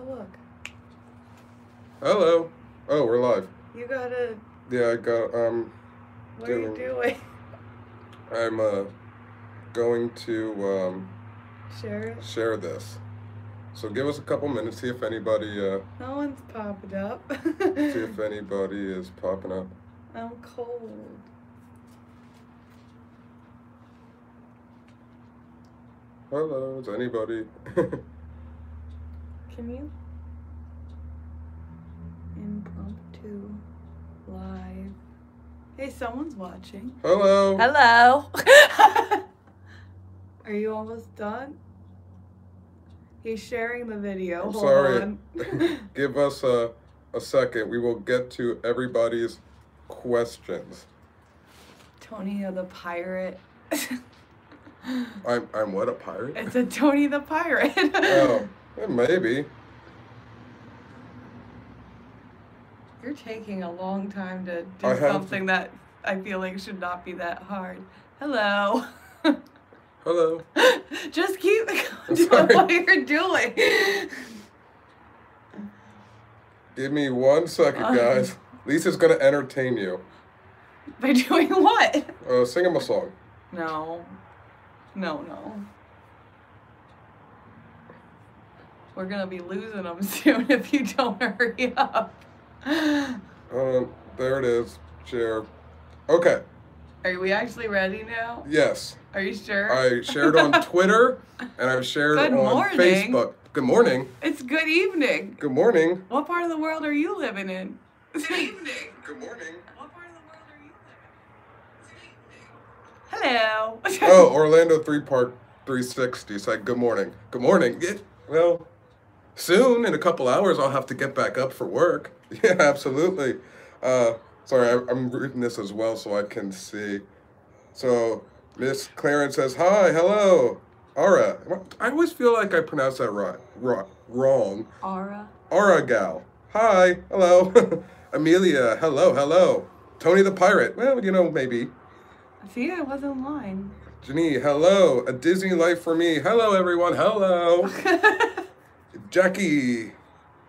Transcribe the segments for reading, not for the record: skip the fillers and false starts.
look. Hello. Oh, we're live. You gotta... Yeah, I got, What are you doing? I'm, going to, Share it? share this. So give us a couple minutes, see if anybody, No one's popping up. see if anybody is popping up. I'm cold. Hello, is anybody? Can you? Impromptu live. Hey, someone's watching. Hello. Hello. Are you almost done? He's sharing the video. Hold Sorry. on. Give us a second. We will get to everybody's questions. Tony the Pirate. I'm what, a pirate? It's a Tony the Pirate. Oh, maybe. You're taking a long time to do something that I feel like should not be that hard. Hello. Hello. Just keep doing what you're doing. Give me 1 second, guys. Lisa's gonna entertain you. By doing what? Sing him a song. No. No. We're gonna be losing them soon if you don't hurry up. There it is. Share. Okay. Are we actually ready now? Yes. Are you sure? I shared on Twitter and I've shared Good on morning. Facebook. Good morning. It's good evening. Good morning. What part of the world are you living in? Good evening. Good morning. What part of the world are you living in? Hello. Oh, Orlando 3 Park 360 said good morning. Good morning. Well, soon, in a couple hours, I'll have to get back up for work. Yeah, absolutely. Sorry, I'm reading this as well so I can see. So, Miss Clarence says, hi, hello. Ara. I always feel like I pronounce that wrong. Ara. Ara gal. Hi, hello. Amelia, hello. Tony the Pirate. Well, maybe. See, I was in line. Janine, hello. A Disney life for me. Hello, everyone. Hello. Jackie.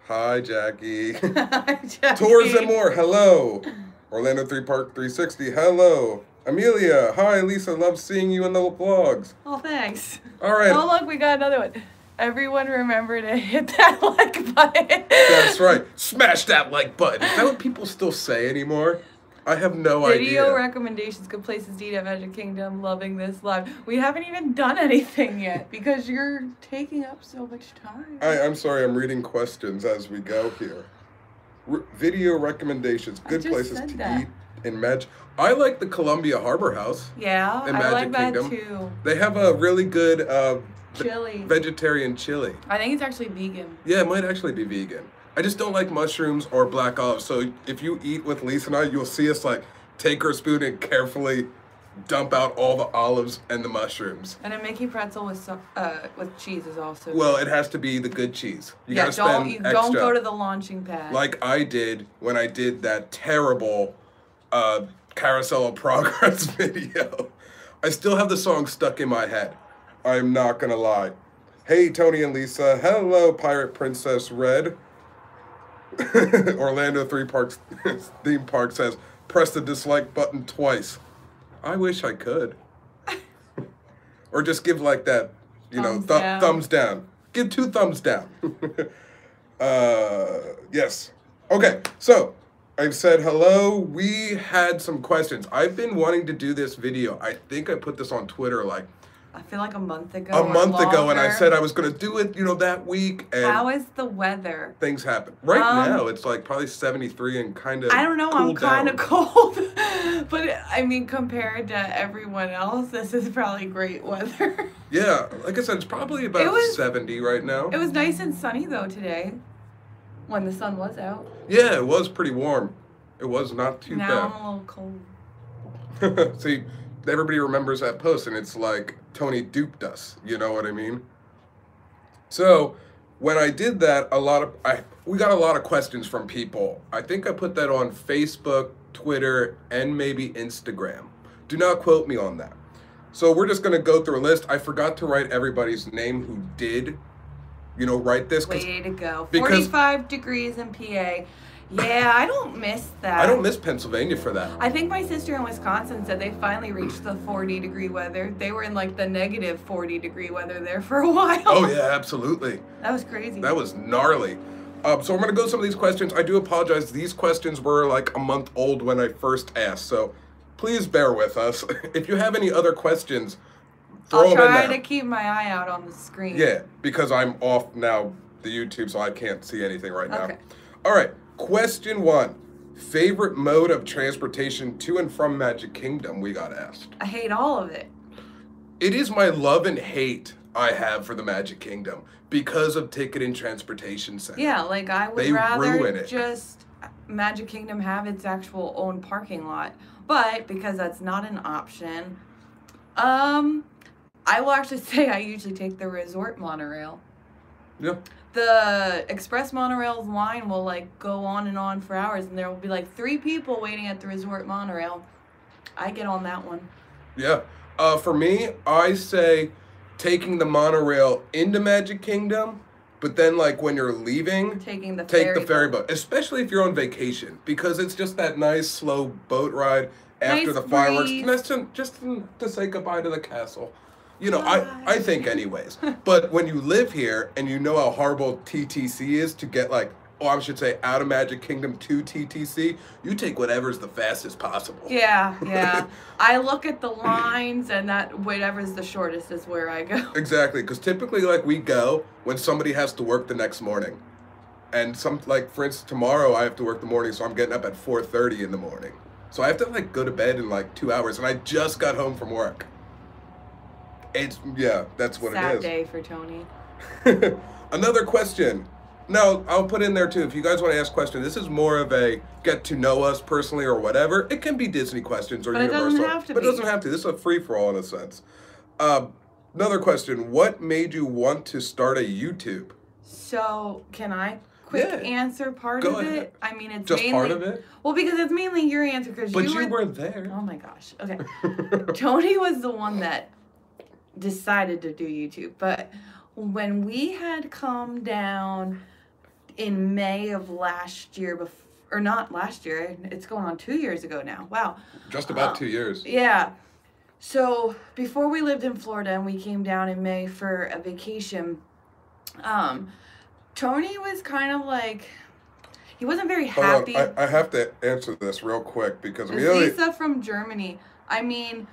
Hi, Jackie. Hi, Jackie. Tours and more. Hello. Orlando 3 Park 360. Hello. Amelia. Hi, Lisa. Love seeing you in the vlogs. Oh, thanks. All right. Oh, look, we got another one. Everyone remember to hit that like button. That's right. Smash that like button. Is that what people still say anymore? I have no idea. Video recommendations, good places to eat at Magic Kingdom. Loving this live. We haven't even done anything yet because you're taking up so much time. I'm sorry. I'm reading questions as we go here. Video recommendations, good places to eat in Magic. I like the Columbia Harbor House. Yeah, in I like Magic Kingdom. that too. They have a really good chili. Vegetarian chili. I think it's actually vegan. Yeah, it might actually be vegan. I just don't like mushrooms or black olives. So if you eat with Lisa and I, you'll see us like take our spoon and carefully dump out all the olives and the mushrooms. And a Mickey pretzel with cheese is also well, it has to be the good cheese. You gotta don't extra. Don't go to the launching pad. Like I did when I did that terrible Carousel of Progress video. I still have the song stuck in my head. I'm not gonna lie. Hey, Tony and Lisa. Hello, Pirate Princess Red. Orlando 3 Parks theme park says, press the dislike button twice. I wish I could. Or just give like that, thumbs down. Give 2 thumbs down. Yes. Okay, so I've said hello. We had some questions. I've been wanting to do this video. I think I put this on Twitter I feel like a month ago. And I said I was going to do it, that week. And how is the weather? Things happen. Right now, it's like probably 73 and kind of I don't know, I'm kind of cold. But, I mean, compared to everyone else, this is probably great weather. Yeah, like I said, it's probably about 70 right now. It was nice and sunny, though, today, when the sun was out. Yeah, it was pretty warm. It was not too bad. Now I'm a little cold. See, everybody remembers that post, and it's like, Tony duped us, you know what I mean? So, when I did that, we got a lot of questions from people. I think I put that on Facebook, Twitter, and maybe Instagram. Do not quote me on that. So we're just gonna go through a list. I forgot to write everybody's name who did write this. Way to go. Because 45 degrees in PA. Yeah, I don't miss that. I don't miss Pennsylvania for that. I think my sister in Wisconsin said they finally reached the 40-degree weather. They were in like the negative 40-degree weather there for a while. Oh, yeah, absolutely. That was crazy. That was gnarly. So I'm going to go some of these questions. I do apologize. These questions were like a month old when I first asked. So please bear with us. If you have any other questions, throw them in there. I'll try to keep my eye out on the screen. Yeah, because I'm off now the YouTube, so I can't see anything right now. Okay. All right. Question 1. Favorite mode of transportation to and from Magic Kingdom, we got asked. I hate all of it. It is my love and hate I have for the Magic Kingdom because of Ticket and Transportation Center. Yeah, like I would They ruin rather it. just Magic Kingdom have its actual own parking lot. But because that's not an option, I will actually say I usually take the resort monorail. Yeah. The express monorail's line will like go on and on for hours, and there will be like 3 people waiting at the resort monorail. I get on that one. Yeah. For me, I say taking the monorail into Magic Kingdom, but then like when you're leaving, Take the ferry boat, especially if you're on vacation, because it's just that nice slow boat ride after Nice the fireworks. breeze. Nice just to say goodbye to the castle. I think anyways. But when you live here and you know how horrible TTC is to get out of Magic Kingdom to TTC, you take whatever's the fastest possible. Yeah. I look at the lines, and that whatever's the shortest is where I go. Exactly, because typically we go when somebody has to work the next morning. And for instance, tomorrow I have to work the morning, so I'm getting up at 4:30 in the morning. So I have to go to bed in 2 hours, and I just got home from work. That's what it is. Sad day for Tony. Another question. No, I'll put in there too. If you guys want to ask questions, this is more of a get to know us personally or whatever. It can be Disney questions or Universal. But it doesn't have to be. But it doesn't have to. This is a free-for-all in a sense. Another question. What made you want to start a YouTube? So, can I quick answer part of ahead. it? I mean, it's just mainly... part of it? Well, because it's mainly your answer. But you were there. Oh my gosh. Okay. Tony was the one that decided to do YouTube. But when we had come down in May of last year, or not last year, it's going on 2 years ago now. Wow. Just about 2 years. Yeah. So before we lived in Florida and we came down in May for a vacation, Tony was kind of he wasn't very happy. Hold on. I have to answer this real quick because Lisa from Germany. I mean...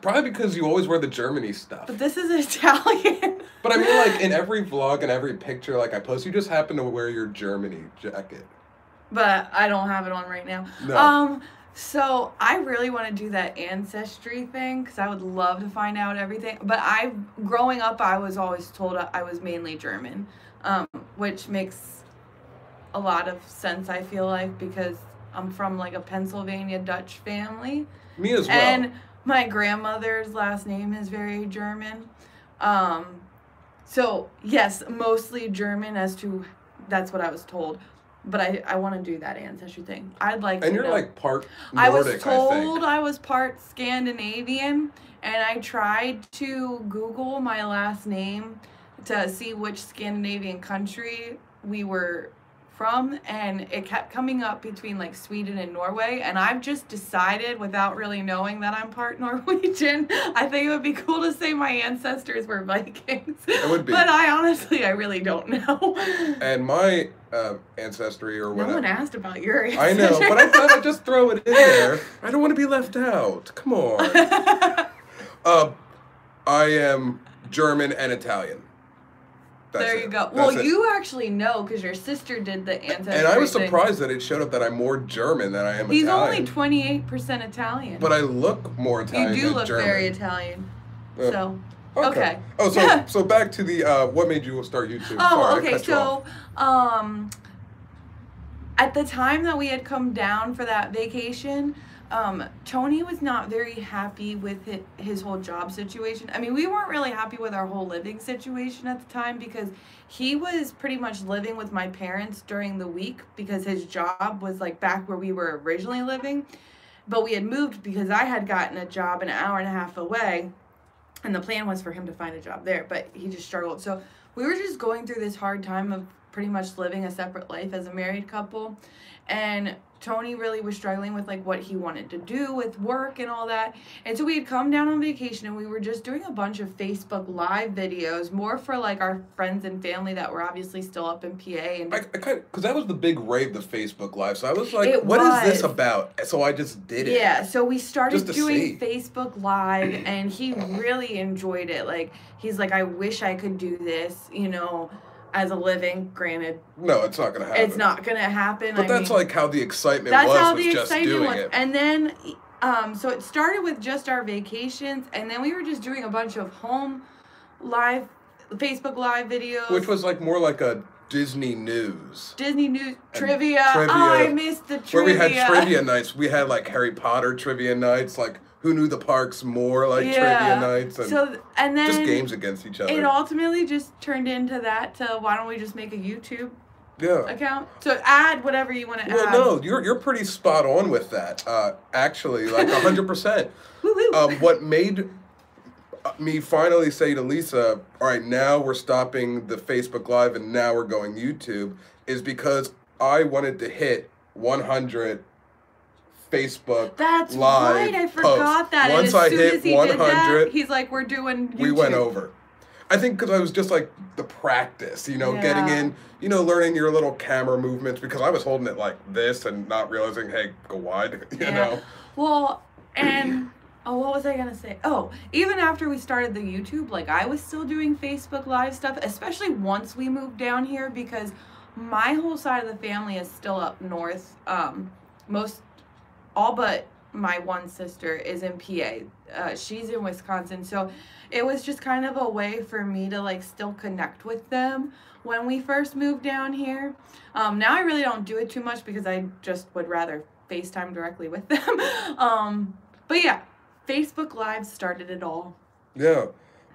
Probably because you always wear the Germany stuff. But this is Italian. But I mean, in every vlog and every picture I post, you just happen to wear your Germany jacket. But I don't have it on right now. No. So I really want to do that ancestry thing because I would love to find out everything. But growing up, I was always told I was mainly German, which makes a lot of sense, I feel like, because I'm from a Pennsylvania Dutch family. Me as well. And my grandmother's last name is very German. So, yes, mostly German that's what I was told. But I want to do that ancestry thing. I'd like to know. And you're part Nordic, I was told I was part Scandinavian, and I tried to Google my last name to see which Scandinavian country we were from, and it kept coming up between Sweden and Norway, and I've just decided without really knowing that I'm part Norwegian, I think it would be cool to say my ancestors were Vikings. It would be. But I really don't know. And my ancestry or whatever. No one asked about your ancestry. I know, but I thought I'd just throw it in there. I don't want to be left out. Come on. I am German and Italian. There you go. Well, you actually know because your sister did the ancestry And I was thing. surprised that it showed up that I'm more German than I am He's Italian. only 28% Italian. But I look more Italian You do than look German. very Italian. So, okay. Oh, so back to the what made you start YouTube? Oh, Sorry, okay. So, at the time that we had come down for that vacation, Tony was not very happy with his whole job situation. I mean, we weren't really happy with our whole living situation at the time because he was pretty much living with my parents during the week because his job was back where we were originally living. But we had moved because I had gotten a job an hour and a half away, and the plan was for him to find a job there, but he just struggled. So we were just going through this hard time of pretty much living a separate life as a married couple. And Tony really was struggling with like what he wanted to do with work and all that. And so we had come down on vacation and we were just doing a bunch of Facebook Live videos, more for like our friends and family that were obviously still up in PA. And I kind of, because that was the big rave, the Facebook Live. So I was like, what is this about? So I just did it. Yeah, so we started doing Facebook Live and he really enjoyed it. Like, he's like, I wish I could do this, you know, as a living. Granted, no, it's not gonna happen. It's not gonna happen. But that's like how the excitement was just doing it. And then, so it started with just our vacations, and then we were just doing a bunch of home live, Facebook Live videos, which was like more like a Disney news trivia. Oh, I missed the trivia. Where we had trivia nights. We had like Harry Potter trivia nights, like who knew the parks more, like trivia nights, and then just games against each other. It ultimately just turned into that. To why don't we just make a YouTube account? So add whatever you want to add. Well, no, you're pretty spot on with that. Actually, like 100%. What made me finally say to Lisa, all right, now we're stopping the Facebook Live and now we're going YouTube, is because I wanted to hit 100 Facebook That's Live right, I forgot posts. that. Once and I as soon hit as he 100, did that, he's like, we're doing YouTube. We went over. I think because I was just like the practice, you know, getting in, you know, learning your little camera movements, because I was holding it like this and not realizing, hey, go wide, you know. Well, and... Oh, what was I going to say? Oh, even after we started the YouTube, like, I was still doing Facebook Live stuff, especially once we moved down here, because my whole side of the family is still up north. All but my one sister is in PA. She's in Wisconsin, so it was just kind of a way for me to, like, still connect with them when we first moved down here. Now I really don't do it too much because I just would rather FaceTime directly with them. But yeah. Facebook Live started it all. Yeah.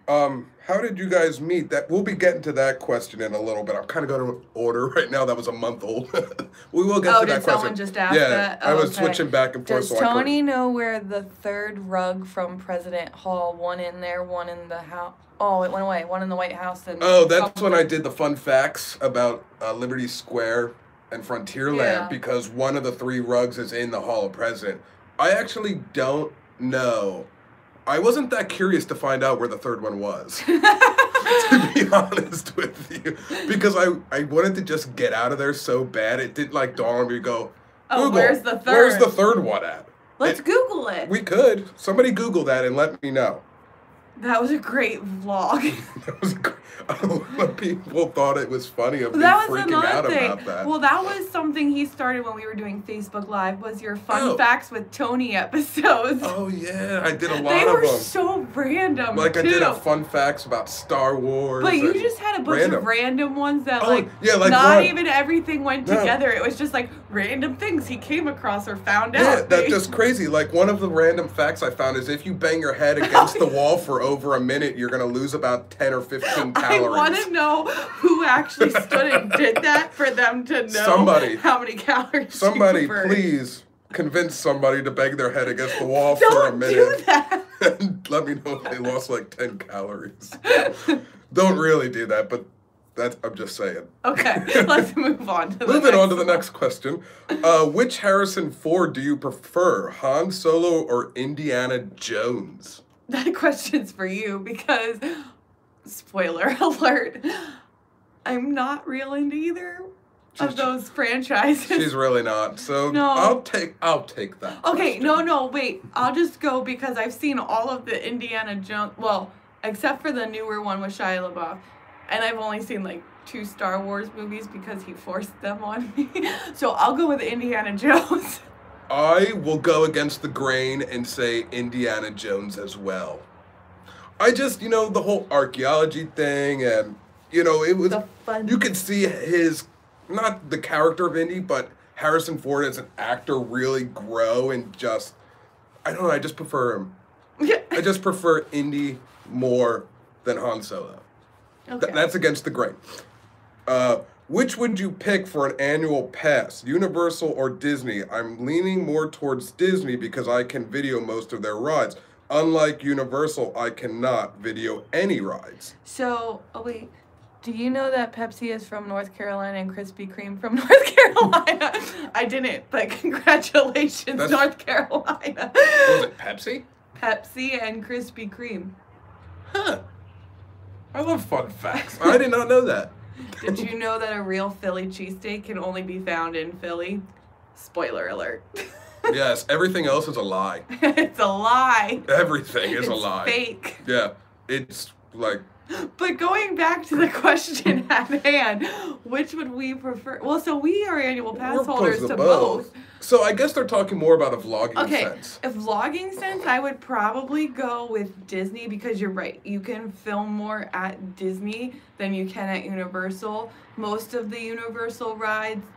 How did you guys meet? That we'll be getting to that question in a little bit. I'm kind of going to order right now. That was a month old. We will get to that question. Oh, did someone just ask that? I was switching back and forth. Does Tony know where the third rug from President Hall, one in there, one in the house? Oh, it went away. One in the White House. And that's when I did the fun facts about Liberty Square and Frontierland, because one of the 3 rugs is in the Hall of President. I actually don't know. I wasn't that curious to find out where the third one was, to be honest with you, because I wanted to just get out of there so bad. It didn't like dawn on me to go, Google, where's the third? Where's the third one at? Let's Google it. We could. Somebody Google that and let me know. That was a great vlog. That was great. People thought it was funny of me freaking out about that. Well, that was something he started when we were doing Facebook Live, was your Fun Facts with Tony episodes. Oh, yeah. I did a lot of them. They were so random, like, I did a Fun Facts about Star Wars. But you just had a bunch of random ones that, like not even everything went together. It was just, like, random things he came across or found out. Yeah, that's just crazy. Like, one of the random facts I found is if you bang your head against the wall for over a minute, you're going to lose about 10 or 15 calories. I want to know who actually stood and did that for them to know how many calories. Somebody, please convince somebody to bang their head against the wall for a minute. Don't do that. And let me know if they lost like 10 calories. Don't really do that, but I'm just saying. Okay, let's move on to the next question. Which Harrison Ford do you prefer, Han Solo or Indiana Jones? That question's for you because, spoiler alert, I'm not real into either of those franchises. She's really not. So no. I'll take that. Okay, no, wait. I'll just go because I've seen all of the Indiana Jones, well, except for the newer one with Shia LaBeouf. And I've only seen like 2 Star Wars movies because he forced them on me. So I'll go with Indiana Jones. I will go against the grain and say Indiana Jones as well. I just, the whole archaeology thing and, it was, you could see not the character of Indy, but Harrison Ford as an actor really grow and just, I don't know, I just prefer him. I just prefer Indy more than Han Solo. Okay. That's against the grain. Which would you pick for an annual pass, Universal or Disney? I'm leaning more towards Disney because I can video most of their rides. Unlike Universal, I cannot video any rides. So, wait. Do you know that Pepsi is from North Carolina and Krispy Kreme from North Carolina? I didn't, but congratulations, North Carolina. Was it Pepsi? Pepsi and Krispy Kreme. Huh. I love fun facts. I did not know that. Did you know that a real Philly cheesesteak can only be found in Philly? Spoiler alert. Yes, everything else is a lie. It's a lie. Everything is a lie. Fake. Yeah, it's like... But going back to the question at hand, which would we prefer? Well, so we are annual pass holders to both. So I guess they're talking more about a vlogging sense. A vlogging sense, I would probably go with Disney because you're right. You can film more at Disney than you can at Universal. Most of the Universal rides,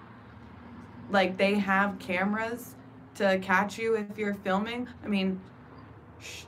like, they have cameras to catch you if you're filming. I mean,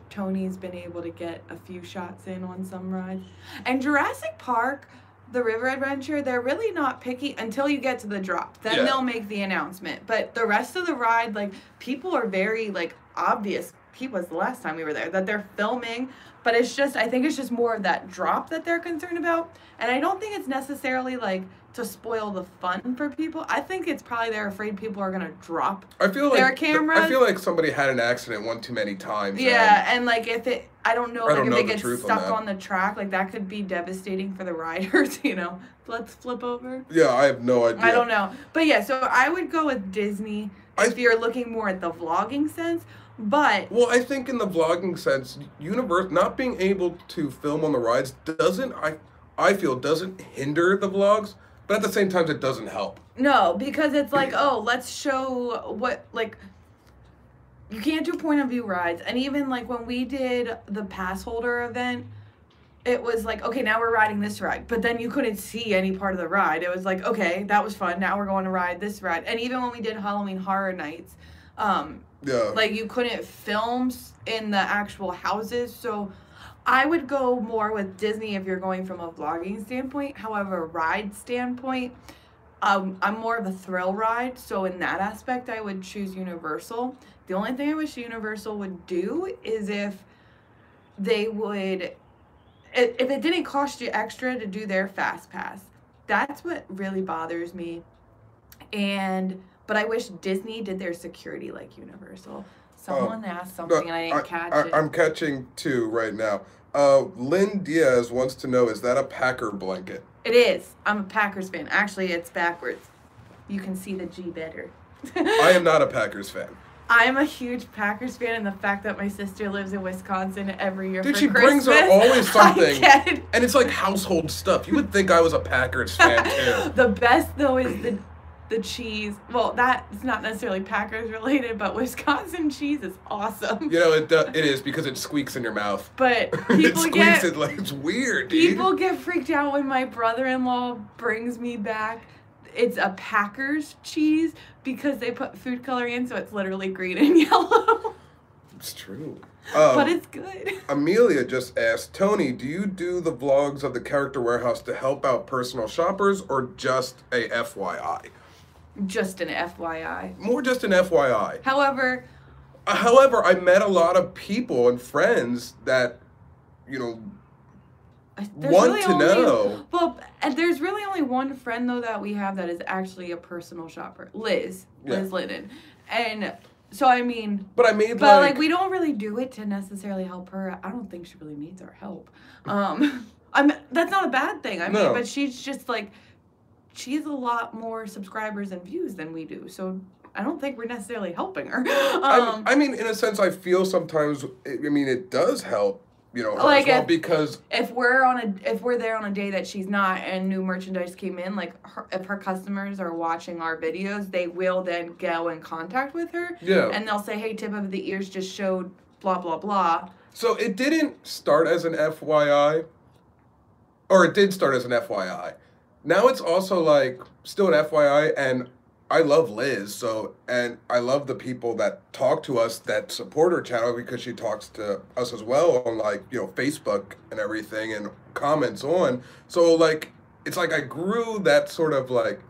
Tony's been able to get a few shots in on some rides. And Jurassic Park, the River Adventure, they're really not picky until you get to the drop. Then they'll make the announcement. But the rest of the ride, like, people are very, like, obvious. He was the last time we were there, that they're filming. But it's just, I think it's just more of that drop that they're concerned about. And I don't think it's necessarily, like, to spoil the fun for people. I think it's probably they're afraid people are going to drop their cameras. I feel like somebody had an accident one too many times. Yeah, and like if it, I don't know, like if it gets stuck on the track, like that could be devastating for the riders, you know. Let's flip over. Yeah, I have no idea. I don't know. But yeah, so I would go with Disney if you're looking more at the vlogging sense. But well, I think in the vlogging sense, not being able to film on the rides doesn't hinder the vlogs. But at the same time, it doesn't help. No, because it's like, oh, let's show what, like, you can't do point of view rides. And even, like, when we did the pass holder event, it was like, okay, now we're riding this ride. But then you couldn't see any part of the ride. It was like, okay, that was fun. Now we're going to ride this ride. And even when we did Halloween Horror Nights, like, you couldn't film in the actual houses. So I would go more with Disney if you're going from a vlogging standpoint. However, ride standpoint, I'm more of a thrill ride. So in that aspect, I would choose Universal. The only thing I wish Universal would do is if they would, if it didn't cost you extra to do their Fast Pass. That's what really bothers me. But I wish Disney did their security like Universal. Someone asked something and I didn't catch it. I'm catching two right now. Lynn Diaz wants to know, is that a Packer blanket? It is. I'm a Packers fan. Actually, it's backwards. You can see the G better. I am not a Packers fan. I'm a huge Packers fan, and the fact that my sister lives in Wisconsin every year Dude, for she Christmas. brings her always something. And it's like household stuff. You would think I was a Packers fan, too. The best, though, is the cheese. Well, that's not necessarily Packers related, but Wisconsin cheese is awesome. You know, it is because it squeaks in your mouth. But people it's weird, dude. People get freaked out when my brother-in-law brings me back. It's a Packers cheese because they put food coloring in, so it's literally green and yellow. It's true. But it's good. Amelia just asked, Tony, do you do the vlogs of the Character Warehouse to help out personal shoppers or just a FYI? Just an FYI. More just an FYI. However, I met a lot of people and friends that, you know, want to know. Well, there's really only one friend, though, that we have that is actually a personal shopper. Liz Linden. And so, I mean... But we don't really do it to necessarily help her. I don't think she really needs our help. That's not a bad thing. But she's just, like... She has a lot more subscribers and views than we do, so I don't think we're necessarily helping her. I mean, in a sense, I feel sometimes. It does help, you know, her like as well, because if we're there on a day that she's not and new merchandise came in, like if her customers are watching our videos, they will then go in contact with her. Yeah. And they'll say, "Hey, tip of the ears just showed blah blah blah." So it didn't start as an FYI, or it did start as an FYI. Now it's also, like, still an FYI, and I love Liz, and I love the people that talk to us that support her channel because she talks to us as well on, like, you know, Facebook and everything and comments on. So, like, it's like I grew that sort of, like,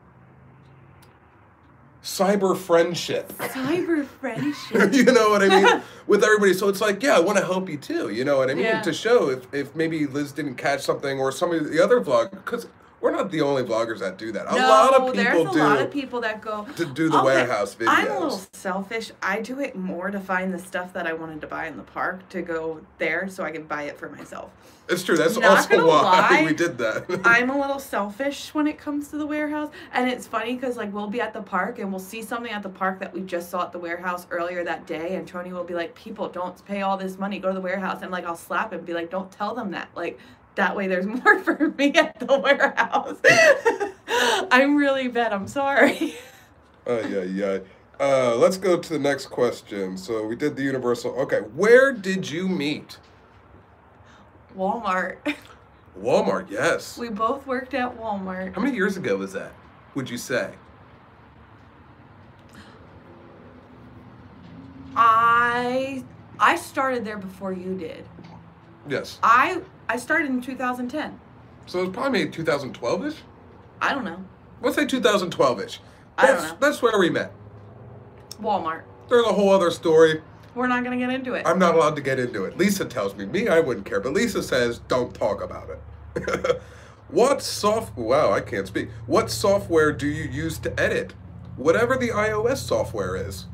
cyber friendship. Cyber friendship. You know what I mean? With everybody. So it's like, yeah, I want to help you too. You know what I mean? Yeah. To show if maybe Liz didn't catch something or some of the other vloggers, because we're not the only vloggers that do that. A lot of people there's a lot of people that go to do the warehouse videos. I'm a little selfish. I do it more to find the stuff that I wanted to buy in the park to go there so I can buy it for myself. It's true. That's Not also gonna why lie, we did that. I'm a little selfish when it comes to the warehouse. And it's funny because, like, we'll be at the park and we'll see something at the park that we just saw at the warehouse earlier that day. And Tony will be like, people, don't pay all this money. Go to the warehouse. And, like, I'll slap him and be like, don't tell them that. Like, that way there's more for me at the warehouse. I'm really bad. I'm sorry. Yeah. Let's go to the next question. So we did the Universal. Okay, where did you meet? Walmart. Walmart, yes. We both worked at Walmart. How many years ago was that, would you say? I started there before you did. Yes. I started in 2010. So it was probably maybe 2012-ish? I don't know. Let's say 2012-ish. I don't know. That's where we met. Walmart. There's a whole other story. We're not going to get into it. I'm not allowed to get into it. Lisa tells me. Me, I wouldn't care. But Lisa says, don't talk about it. Wow, I can't speak. What software do you use to edit? Whatever the iOS software is.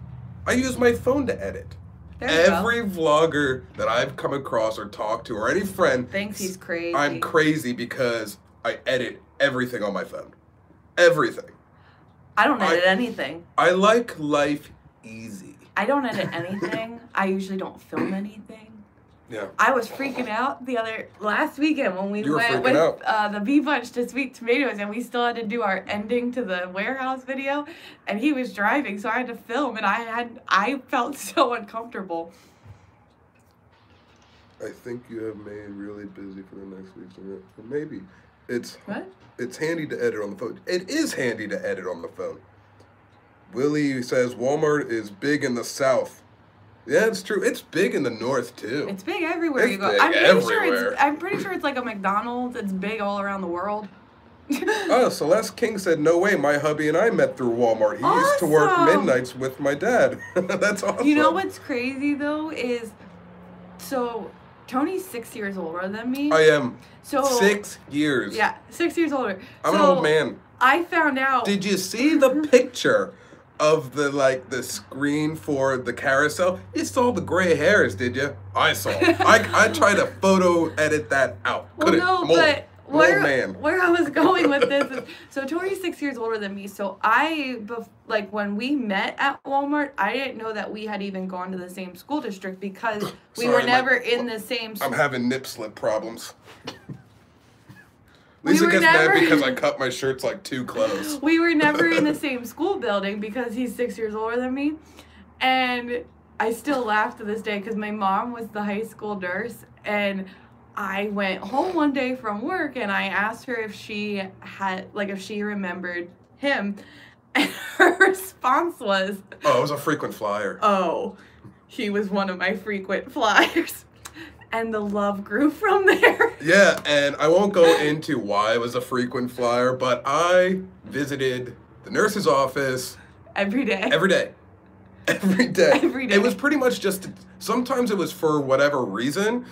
I use my phone to edit. Every vlogger that I've come across or talked to or any friend thinks he's crazy. I'm crazy because I edit everything on my phone. Everything. I don't edit anything. I like life easy. I don't edit anything. I usually don't film anything. Yeah. I was freaking out last weekend when we went with the Bee Bunch to Sweet Tomatoes and we still had to do our ending to the warehouse video and he was driving so I had to film and I felt so uncomfortable. I think you have made really busy for the next week. So maybe it's handy to edit on the phone. It is handy to edit on the phone. Willie says Walmart is big in the South. Yeah, it's true. It's big in the North too. It's big everywhere you go. I'm pretty sure it's like a McDonald's. It's big all around the world. Oh, Celeste King said, no way, my hubby and I met through Walmart. He used to work midnights with my dad. That's awesome. You know what's crazy though is, so Tony's 6 years older than me. I am. So 6 years. Yeah, 6 years older. I'm an old man. I found out. Did you see the picture of the screen for the carousel? You saw the gray hairs, did you? I saw. I tried to photo edit that out. Well, no, but where I was going with this is, so Tori's 6 years older than me. So when we met at Walmart, I didn't know that we had even gone to the same school district because we were never in the same. I'm having nip slip problems. Lisa gets mad because I cut my shirts like too close. We were never in the same school building because he's 6 years older than me. And I still laugh to this day because my mom was the high school nurse. And I went home one day from work and I asked her if she remembered him. And her response was, oh, it was a frequent flyer. Oh, he was one of my frequent flyers. And the love grew from there. Yeah, and I won't go into why it was a frequent flyer, but I visited the nurse's office every day. It was pretty much just, sometimes it was for whatever reason,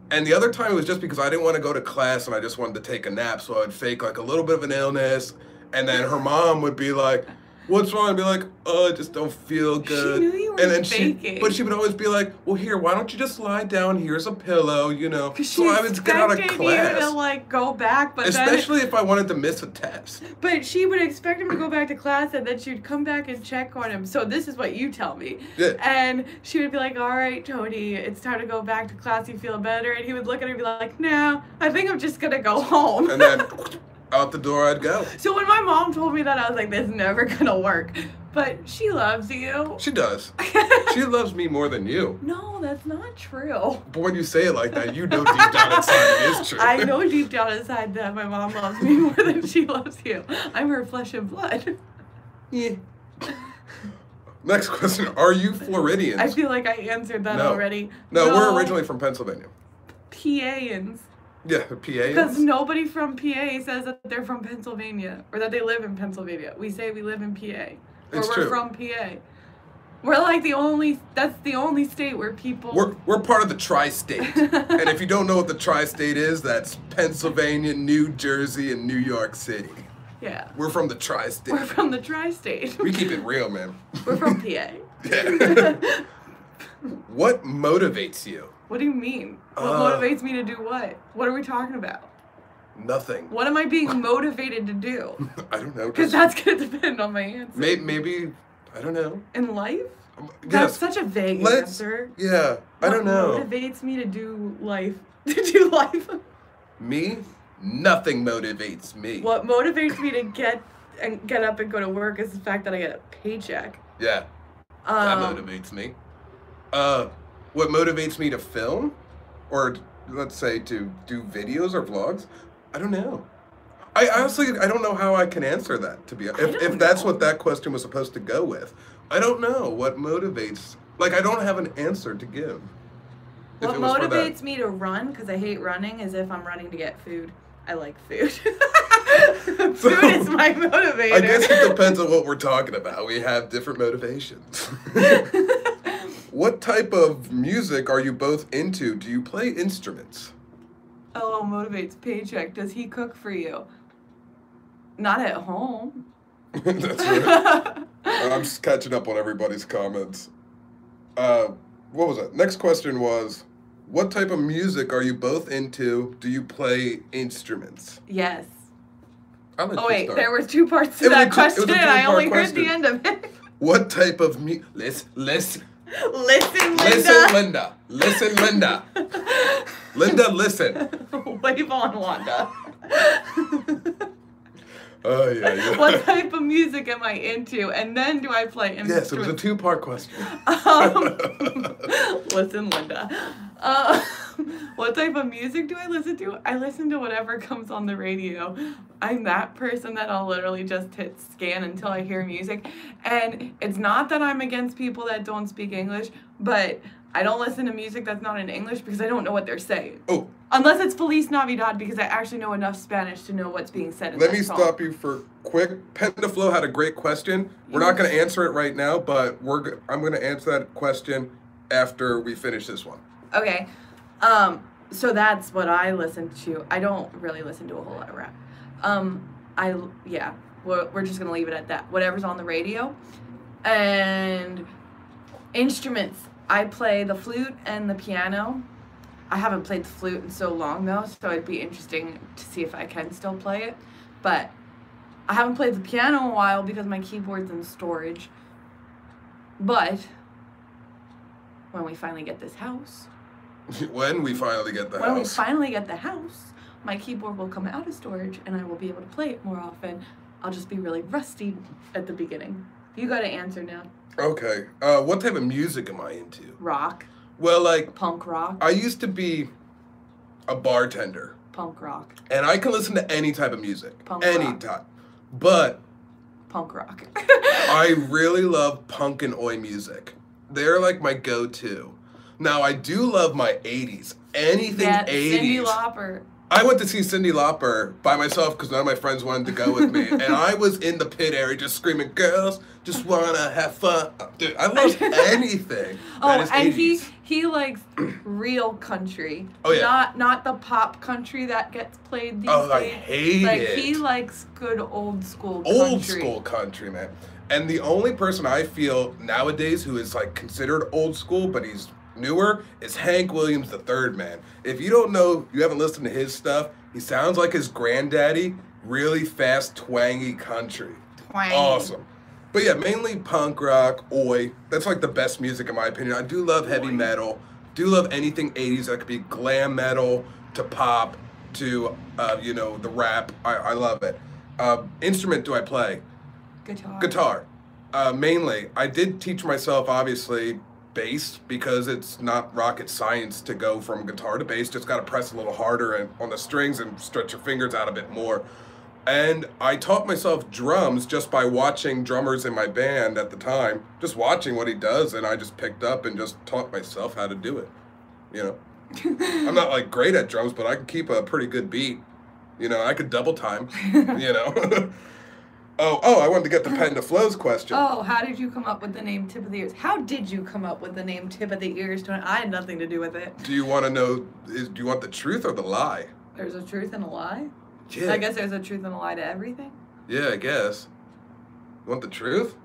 and the other time it was just because I didn't want to go to class and I just wanted to take a nap, so I would fake like a little bit of an illness, and then her mom would be like, what's wrong? I'd be like, oh, I just don't feel good. She knew you were faking. But she would always be like, well, here, why don't you just lie down? Here's a pillow, you know. So I would get out of class. You to like go back, but especially if I wanted to miss a test. But she would expect him to go back to class, and then she'd come back and check on him. So this is what you tell me. Yeah. And she would be like, all right, Tony, it's time to go back to class. You feel better? And he would look at her and be like, nah, I think I'm just gonna go home. And then out the door I'd go. So when my mom told me that, I was like, this is never gonna work. But she loves you. She does. She loves me more than you. No, that's not true. But when you say it like that, you know deep down inside it is true. I know deep down inside that my mom loves me more than she loves you. I'm her flesh and blood. Yeah. Next question. Are you Floridians? I feel like I answered that already. No, we're originally from Pennsylvania. PAians. Yeah, PAians. Because nobody from PA says that they're from Pennsylvania or that they live in Pennsylvania. We say we live in PA. Or It's we're true. from PA. We're like that's the only state where people... We're part of the tri-state. And if you don't know what the tri-state is, that's Pennsylvania, New Jersey, and New York City. Yeah. We're from the tri-state. We're from the tri-state. We keep it real, man. We're from PA. Yeah. What motivates you? What do you mean? What motivates me to do what? What are we talking about? Nothing. What am I being motivated to do? I don't know. Because that's going to depend on my answer. Maybe, I don't know. In life? Yes. That's such a vague answer. Yeah, I don't know. What motivates me to do life? To do life? Me? Nothing motivates me. What motivates me to get up and go to work is the fact that I get a paycheck. Yeah, that motivates me. What motivates me to film? Or, let's say, to do videos or vlogs? I don't know. I honestly, I don't know how I can answer that, to be honest. If that's what that question was supposed to go with. I don't know what motivates... Like, I don't have an answer to give. What motivates me to run, because I hate running, is if I'm running to get food. I like food. Food is my motivator. I guess it depends on what we're talking about. We have different motivations. What type of music are you both into? Do you play instruments? Oh, motivates paycheck. Does he cook for you? Not at home. That's right. I'm just catching up on everybody's comments. What was it? Next question was, what type of music are you both into? Do you play instruments? Yes. I'll let Oh, you wait, start. there were two parts to that question, and I only heard the end of it. What type of music? Listen, Listen, Linda. Listen, Linda. Listen, Linda. Linda, listen. Wave on, Wanda. Oh, yeah. What type of music am I into? And then do I play instruments? Yes, it was a two-part question. Listen, Linda. What type of music do I listen to? I listen to whatever comes on the radio. I'm that person that'll literally just hit scan until I hear music. And it's not that I'm against people that don't speak English, but I don't listen to music that's not in English because I don't know what they're saying. Oh. Unless it's Feliz Navidad, because I actually know enough Spanish to know what's being said in Let that me song. stop you for quick. Pentaflow had a great question. We're not going to answer it right now, but I'm going to answer that question after we finish this one. Okay. So that's what I listen to. I don't really listen to a whole lot of rap. We're just going to leave it at that. Whatever's on the radio. And instruments. I play the flute and the piano. I haven't played the flute in so long, though, so it'd be interesting to see if I can still play it. But I haven't played the piano in a while because my keyboard's in storage. But when we finally get this house... When we finally get the house. When we finally get the house, my keyboard will come out of storage, and I will be able to play it more often. I'll just be really rusty at the beginning. You got to answer now. Okay. What type of music am I into? Rock. Well, like... Punk rock. I used to be a bartender. Punk rock. And I can listen to any type of music. Punk rock. Anytime. But... Punk rock. I really love punk and oi music. They're like my go-to. Now, I do love my 80s. Anything 80s. Cyndi Lauper. I went to see Cyndi Lauper by myself because none of my friends wanted to go with me. And I was in the pit area just screaming, girls, just want to have fun. Dude, I love anything that is and 80s. he likes real country. Oh, yeah. Not the pop country that gets played these days. Oh, I hate it. He likes good old school country. Old school country, man. And the only person I feel nowadays who is like considered old school, but he's newer, is Hank Williams III, man. If you don't know, you haven't listened to his stuff, he sounds like his granddaddy, really fast, twangy country. Twangy. Awesome. But yeah, mainly punk rock, oi. That's like the best music in my opinion. I do love heavy metal. Do love anything 80s. That could be glam metal to pop to, the rap. I love it. Instrument do I play? Guitar. Mainly. I did teach myself, obviously, bass because it's not rocket science to go from guitar to bass. Just got to press a little harder on the strings and stretch your fingers out a bit more. And I taught myself drums just by watching drummers in my band at the time, just watching what he does, and I just picked up and just taught myself how to do it. I'm not like great at drums, but I can keep a pretty good beat. I could double time. I wanted to get the pen to flows question. Oh, how did you come up with the name Tip of the Ears? How did you come up with the name Tip of the Ears? I had nothing to do with it. Do you want to know, do you want the truth or the lie? There's a truth and a lie? Yeah. I guess there's a truth and a lie to everything. Yeah, I guess. You want the truth?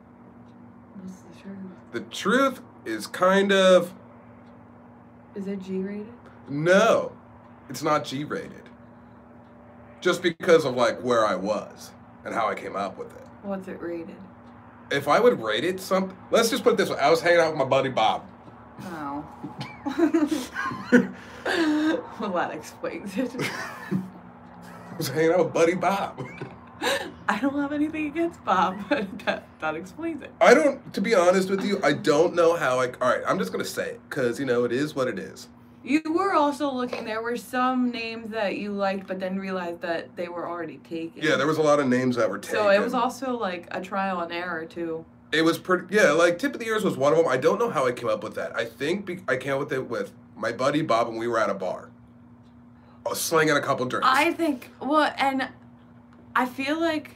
What's the truth? The truth is kind of... Is it G-rated? No, it's not G-rated. Just because of, like, where I was and how I came up with it. What's it rated? If I would rate it let's just put it this way. I was hanging out with my buddy Bob. Oh. Well, that explains it. I was hanging out with buddy Bob. I don't have anything against Bob, but that explains it. To be honest with you, I don't know how all right, I'm just going to say it, because, it is what it is. You were also looking, there were some names that you liked, but then realized that they were already taken. Yeah, there was a lot of names that were taken. So it was also like a trial and error, too. It was like Tip of the Ears was one of them. I don't know how I came up with that. I think I came up with it with my buddy Bob, and we were at a bar. I was slinging a couple drinks. And I feel like,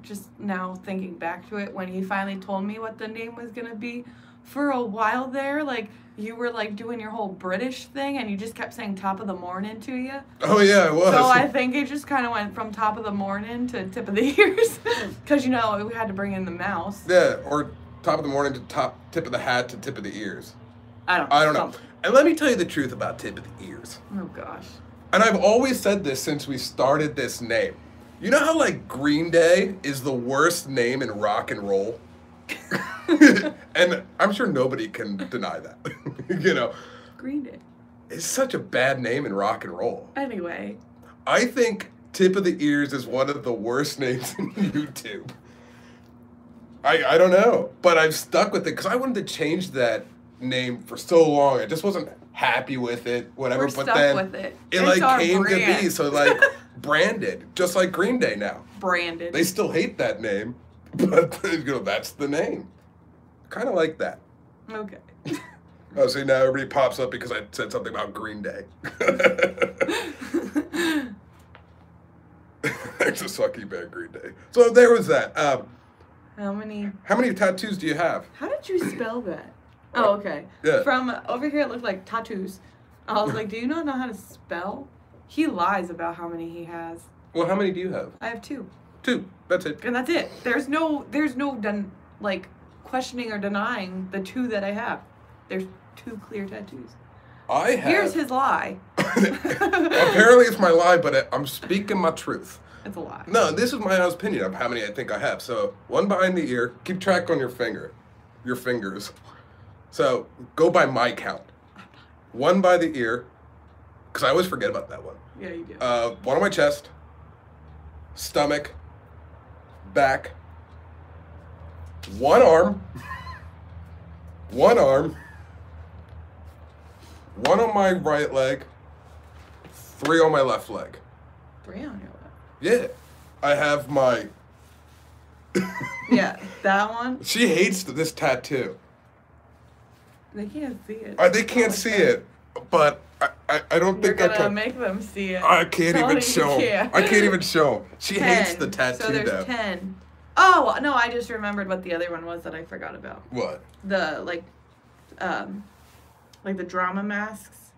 just now thinking back to it, when he finally told me what the name was going to be, for a while there, like, you were, like, doing your whole British thing, and you just kept saying top of the morning to you. Oh, yeah, it was. So I think it just kind of went from top of the morning to tip of the ears. Because, we had to bring in the mouse. Yeah, or top of the morning to tip of the hat to tip of the ears. I don't know. And let me tell you the truth about tip of the ears. Oh, gosh. And I've always said this since we started this name. You know how, like, Green Day is the worst name in rock and roll? And I'm sure nobody can deny that. Green Day. It's such a bad name in rock and roll. Anyway. I think Tip of the Ears is one of the worst names in YouTube. I don't know, but I've stuck with it because I wanted to change that name for so long. I just wasn't happy with it, whatever. But then stuck with it. It like came to be, so like branded, just like Green Day now. Branded. They still hate that name, but that's the name. Kind of like that. Okay. Oh, see, now everybody pops up because I said something about Green Day. There's a sucky band, Green Day. So there was that. How many tattoos do you have? How did you spell that? Oh, okay. Yeah. From over here, it looked like tattoos. I was like, do you not know how to spell? He lies about how many he has. Well, how many do you have? I have 2. 2. That's it. And that's it. There's no questioning or denying the 2 that I have. There's 2 clear tattoos. I have. Here's his lie. Apparently it's my lie, but I'm speaking my truth. It's a lie. No, this is my honest opinion of how many I think I have. So 1 behind the ear. Keep track on your fingers. So go by my count. 1 by the ear, because I always forget about that one. Yeah, you do. 1 on my chest, stomach, back, 1 arm, 1 arm, 1 on my right leg, 3 on my left leg. 3 on your left. Yeah, I have my. Yeah, that one. She hates this tattoo. They can't see it. They can't see it, but I don't think I can. You're gonna make them see it. I can't even show them. I can't even show them. She 10. hates the tattoo, so there's though. 10. Oh, no, I just remembered what the other one was that I forgot about. What? The, the drama masks.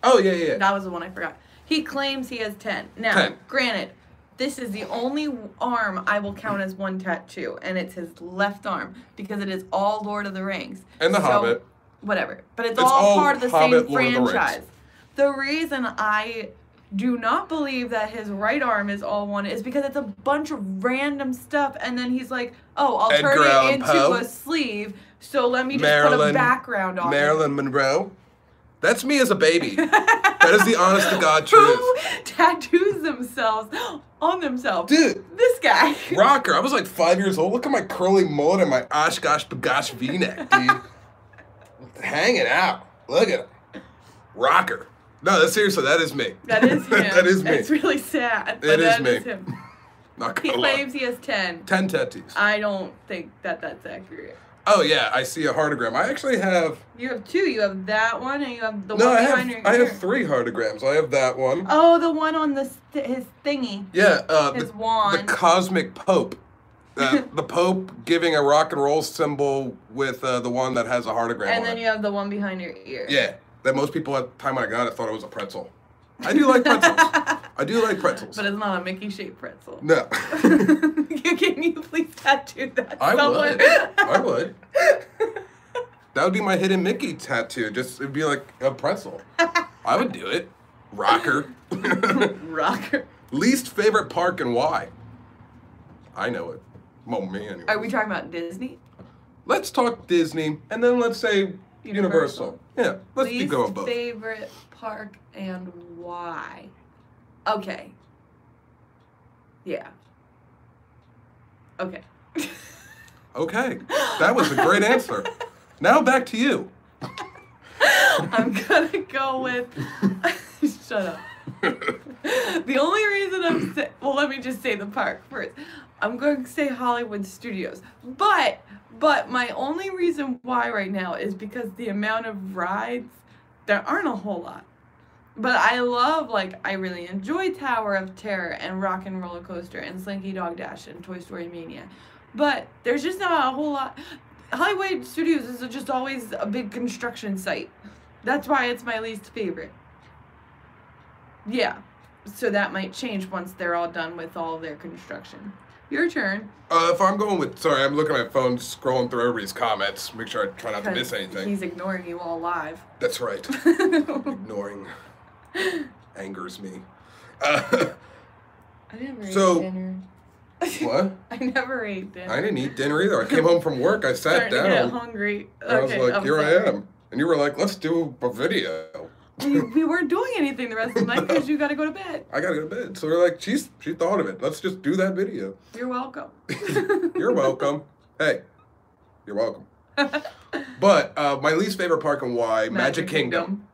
Oh, yeah. That was the one I forgot. He claims he has 10. Now, 10. Granted, this is the only arm I will count as 1 tattoo, and it's his left arm, because it is all Lord of the Rings. And The Hobbit. Whatever. But it's all part of the Hobbit, same Lord of the franchise. Rings. The reason I do not believe that his right arm is all 1 is because it's a bunch of random stuff, and then he's like, oh, I'll Edgar turn Allan it into Poe. a sleeve, so let me just put a background on it. Marilyn Monroe. That's me as a baby. That is the honest to God truth. Who tattoos themselves on themselves? Dude. This guy. Rocker. I was like 5 years old. Look at my curly mullet and my Oshkosh Bagosh V-neck, dude. Hanging out. Look at him. Rocker. No, that's seriously, that is me. That is him. That is me. It's really sad, but It is that me. is him. Not He gonna lie. claims he has 10. 10 tattoos. I don't think that that's accurate. Oh, yeah, I see a heartogram. I actually have... You have 2. You have that one, and you have the No, one I behind your ear. have 3 heartograms. I have that one. Oh, the one on his thingy. Yeah, His wand. the Cosmic Pope. The Pope giving a rock and roll symbol with the one that has a heartogram And on then it. you have the one behind your ear. Yeah, that most people at the time I got it thought it was a pretzel. I do like pretzels. I do like pretzels. But it's not a Mickey-shaped pretzel. No. Can you please tattoo that somewhere? I would. That would be my hidden Mickey tattoo. Just it'd be like a pretzel. I would do it. Rocker. Rocker. Least favorite park and why? I know it. Well, me anyway. Are we talking about Disney? Let's talk Disney, and then let's say Universal. Yeah, let's Least go with both. favorite park and why? Okay. Yeah. Okay. Okay, that was a great answer. Now back to you. I'm gonna go with. Shut up. The only reason well, let me just say the park first. I'm going to say Hollywood Studios, but my only reason why right now is because the amount of rides, there aren't a whole lot. But I really enjoy Tower of Terror and Rock and Roller Coaster and Slinky Dog Dash and Toy Story Mania. But there's just not a whole lot. Hollywood Studios is just always a big construction site. That's why it's my least favorite. Yeah. So that might change once they're all done with all of their construction. Your turn. If I'm going with, sorry, I'm looking at my phone, scrolling through everybody's comments, make sure I try not to miss anything. He's ignoring you all live. That's right. Ignoring angers me. I never ate dinner. What? I never ate dinner. I didn't eat dinner either. I came home from work, I sat down. To get hungry. And I was like, here I am. And you were like, let's do a video. We weren't doing anything the rest of the night because you got to go to bed. I got to go to bed. So we're like, she thought of it. Let's just do that video. You're welcome. You're welcome. Hey, you're welcome. But my least favorite park and why, Magic Kingdom.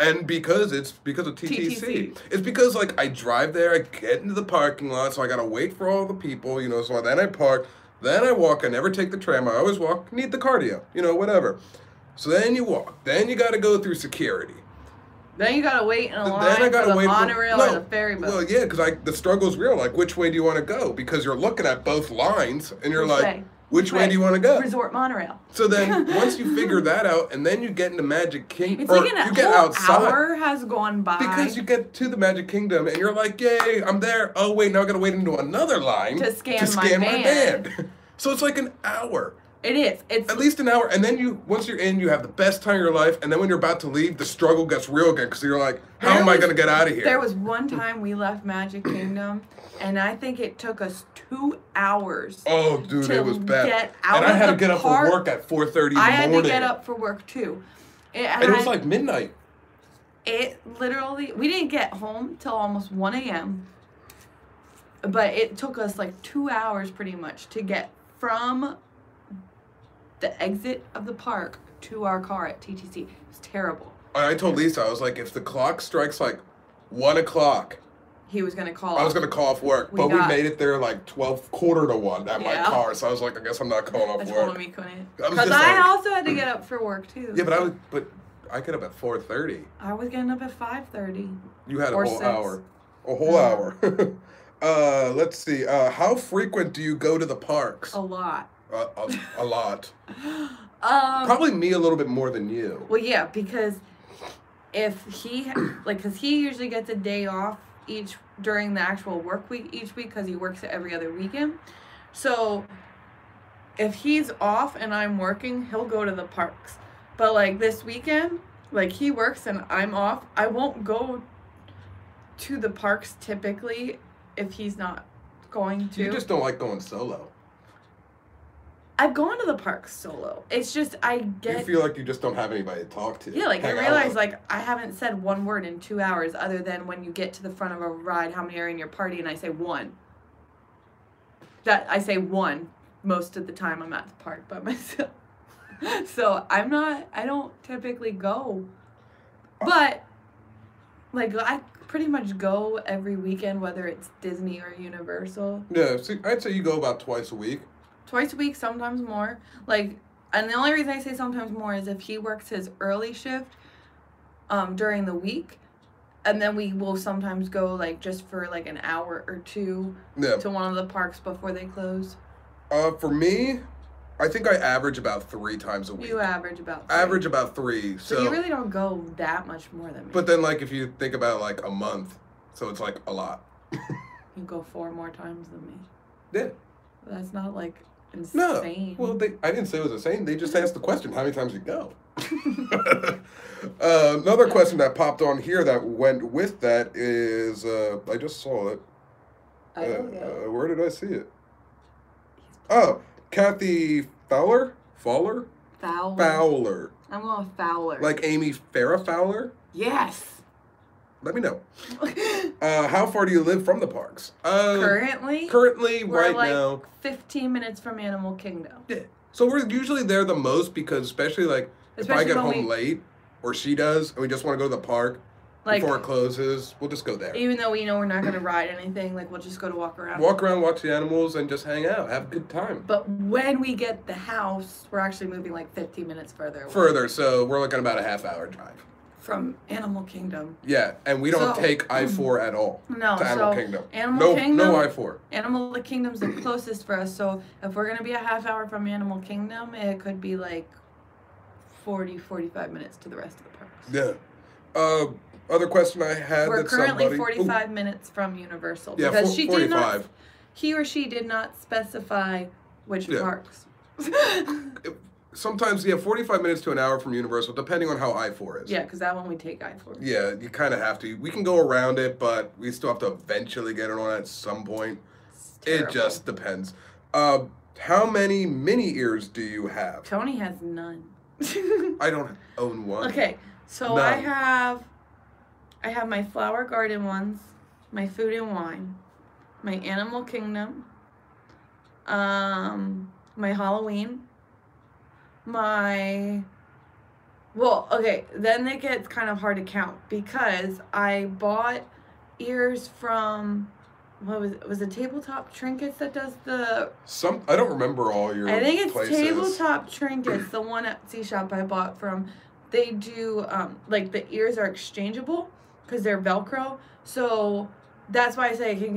And because of TTC. It's because, like, I drive there, I get into the parking lot, so I got to wait for all the people, so then I park, then I walk, I never take the tram, I always walk, need the cardio, whatever. So then you walk, then you got to go through security. Then you gotta wait in a line for the monorail or the ferry boat. Well, yeah, because the struggle's real. Like, which way do you want to go? Because you're looking at both lines, and you're which way do you want to go? Resort monorail. So then, once you figure that out, and then you get into Magic Kingdom, it's like you get outside. Hour has gone by. Because you get to the Magic Kingdom, and you're like, yay, I'm there. Oh, wait, now I gotta wait into another line to scan my band. So it's like an hour. It is. It's at least an hour, and then once you're in, you have the best time of your life, and then when you're about to leave, the struggle gets real again, because you're like, how am I going to get out of here? There was one time we left Magic Kingdom, and I think it took us 2 hours. Oh, dude, it was bad. Get out and I had to get up for work at 4:30 in the morning. I had to get up for work, too. And it was like midnight. It literally, we didn't get home till almost 1 a.m., but it took us like 2 hours pretty much to get from the exit of the park to our car at TTC. It was terrible. I told Lisa, I was like, if the clock strikes like 1 o'clock, he was going to call I was going to call off work. But we made it there like 1:45 at my car. So I was like, I guess I'm not calling off work. I told him he couldn't. Because I also had to get up for work too. Yeah, but I get up at 4:30. I was getting up at 5:30. You had a whole hour. A whole hour. Let's see. How frequent do you go to the parks? A lot. A lot. Probably me a little bit more than you. Well, yeah, because because he usually gets a day off during the actual work week each week because he works every other weekend. So if he's off and I'm working, he'll go to the parks. But like this weekend, like he works and I'm off, I won't go to the parks typically if he's not going to. You just don't like going solo. I've gone to the parks solo. It's just You feel like you just don't have anybody to talk to. Yeah, like I realize like I haven't said one word in 2 hours other than when you get to the front of a ride, how many are in your party, and I say one. I say one most of the time I'm at the park by myself. So I don't typically go. But like I pretty much go every weekend, whether it's Disney or Universal. Yeah, see, I'd say you go about twice a week. Twice a week, sometimes more. Like, and the only reason I say sometimes more is if he works his early shift during the week, and then we will sometimes go like just for like an hour or two to one of the parks before they close. For me, I think I average about 3 times a week. You average about 3. Average about 3. So you really don't go that much more than me. But then, like, if you think about, like, a month, so it's, like, a lot. You go 4 more times than me. Yeah. That's not, like, insane. No. Well, I didn't say it was insane. They just asked the question, how many times you go? Another question that popped on here that went with that is, I just saw it. Where did I see it? Oh, Kathy Fowler? Fowler. Fowler. I'm going with Fowler. Like Amy Farrah Fowler? Yes. Let me know. How far do you live from the parks? Currently, right like now, 15 minutes from Animal Kingdom. Yeah. So we're usually there the most because, especially if I get home late, or she does, and we just want to go to the park before it closes, we'll just go there. Even though we know we're not going to ride anything, like we'll just go to walk around. Walk around, watch the animals, and just hang out, have a good time. But when we get the house, we're actually moving like 15 minutes further away. So we're looking about a half-hour drive. From Animal Kingdom. Yeah, and we don't take I-4 at all to Animal Kingdom. Kingdom. No I-4. Animal Kingdom's the closest for us, so if we're going to be a half hour from Animal Kingdom, it could be like 45 minutes to the rest of the parks. Yeah. Other question I had We're currently 45 minutes from Universal. Yeah, because 45. He or she did not specify which parks. Sometimes, 45 minutes to an hour from Universal, depending on how I-4 is. Yeah, because that one we take I-4. Yeah, you kind of have to. We can go around it, but we still have to eventually get it on at some point. It just depends. How many mini ears do you have? Tony has none. I don't own one. Okay, so none. I have my Flower Garden ones, my Food and Wine, my Animal Kingdom, my Halloween, then it gets kind of hard to count because I bought ears from, what was it Tabletop Trinkets that does the... I don't remember all your I think it's places. Tabletop Trinkets, the one Etsy shop I bought from. They do, like the ears are exchangeable because they're Velcro. So that's why I say it can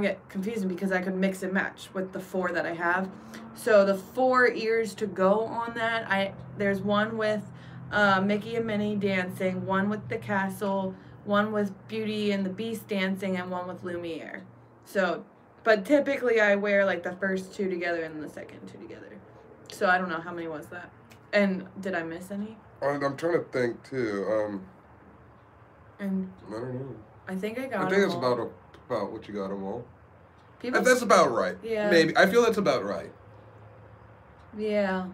get confusing because I could mix and match with the 4 that I have. So the 4 ears to go on that, there's one with Mickey and Minnie dancing, one with the castle, one with Beauty and the Beast dancing, and one with Lumiere. So, but typically I wear like the first 2 together and the second 2 together. So I don't know how many was that. And did I miss any? I'm trying to think too. And I don't know. I think I got. I think it's about what you got them all. People, that's about right. Yeah. Maybe I feel that's about right. Yeah.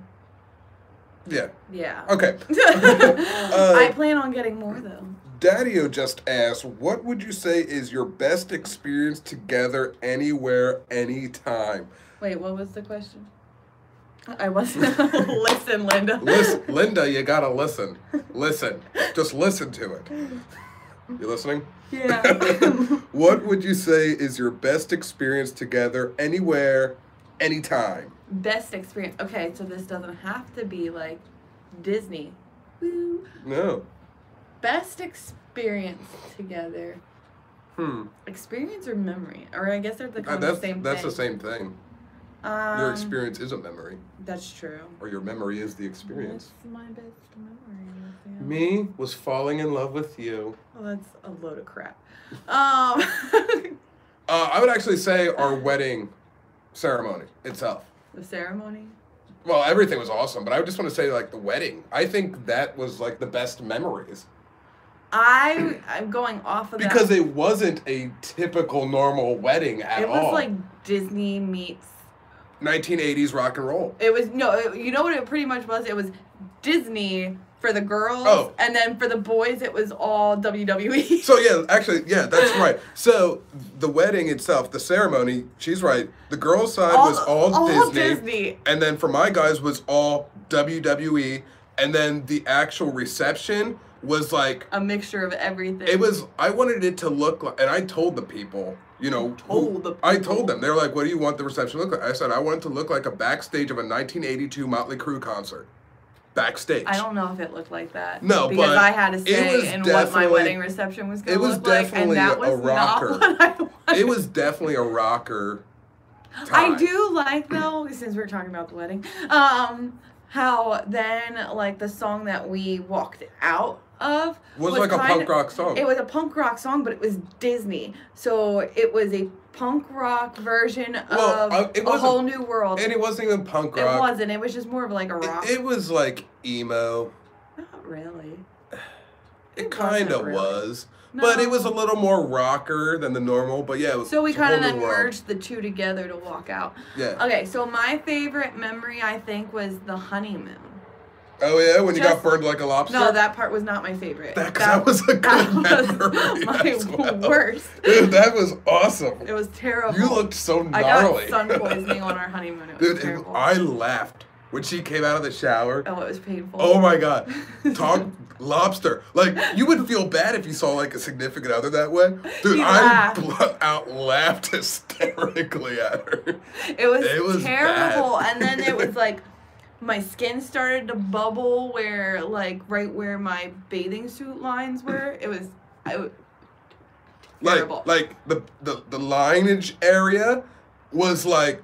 Yeah. Yeah. Okay. I plan on getting more though. Daddy-O just asked, what would you say is your best experience together anywhere, anytime? Wait, what was the question? I wasn't. Listen, Linda. Listen, Linda, you gotta listen. Listen. Just listen to it. You listening? Yeah. What would you say is your best experience together anywhere, anytime? Best experience. Okay, so this doesn't have to be like Disney. Woo. No. Best experience together. Experience or memory? Or I guess they're the same thing. That's the same thing. Your experience is a memory. That's true. Or your memory is the experience. What's my best memory? Me was falling in love with you. Well, that's a load of crap. I would actually say our wedding ceremony itself. The ceremony? Well, everything was awesome, but I just want to say, like, the wedding. I think that was, like, the best memories. I'm going off of that. Because it wasn't a typical normal wedding at all. It was like Disney meets 1980s rock and roll. It was, you know what it pretty much was? It was Disney for the girls, and then for the boys, it was all WWE. So, that's right. So, the wedding itself, the ceremony, she's right. The girls' side was all Disney. And then for my guys was all WWE. And then the actual reception was like a mixture of everything. I wanted it to look like, and I told the people, I told them, they're like, what do you want the reception to look like? I said, I want it to look like a backstage of a 1982 Motley Crue concert. Backstage. I don't know if it looked like that. No, because but I had to say in what my wedding reception was going to look like, and that was a rocker. not what I wanted. It was definitely a rocker I do like, though, since we're talking about the wedding, how then, like, the song that we walked out of was like a punk rock song. It was a punk rock song, but it was Disney. So it was a punk rock version of A Whole New World. And it wasn't even punk rock. It wasn't. It was just more of like a rock. It was like emo. Not really. It kind of was. No. But it was a little more rocker than the normal. But yeah, it was. So we kind of then merged the two together to walk out. Yeah. Okay, so my favorite memory, I think, was the honeymoon. Oh yeah, when you got burned like a lobster? No, that part was not my favorite. That was a good memory. My worst. Dude, that was awesome. It was terrible. You looked so gnarly. I got sun poisoning on our honeymoon. It was terrible. I laughed when she came out of the shower. Oh, it was painful. Oh my god. Talk lobster. Like, you would feel bad if you saw like a significant other that way. Dude, I laughed hysterically at her. It was terrible. And then it was like my skin started to bubble where, like, right where my bathing suit lines were. It was terrible. Like the lineage area was like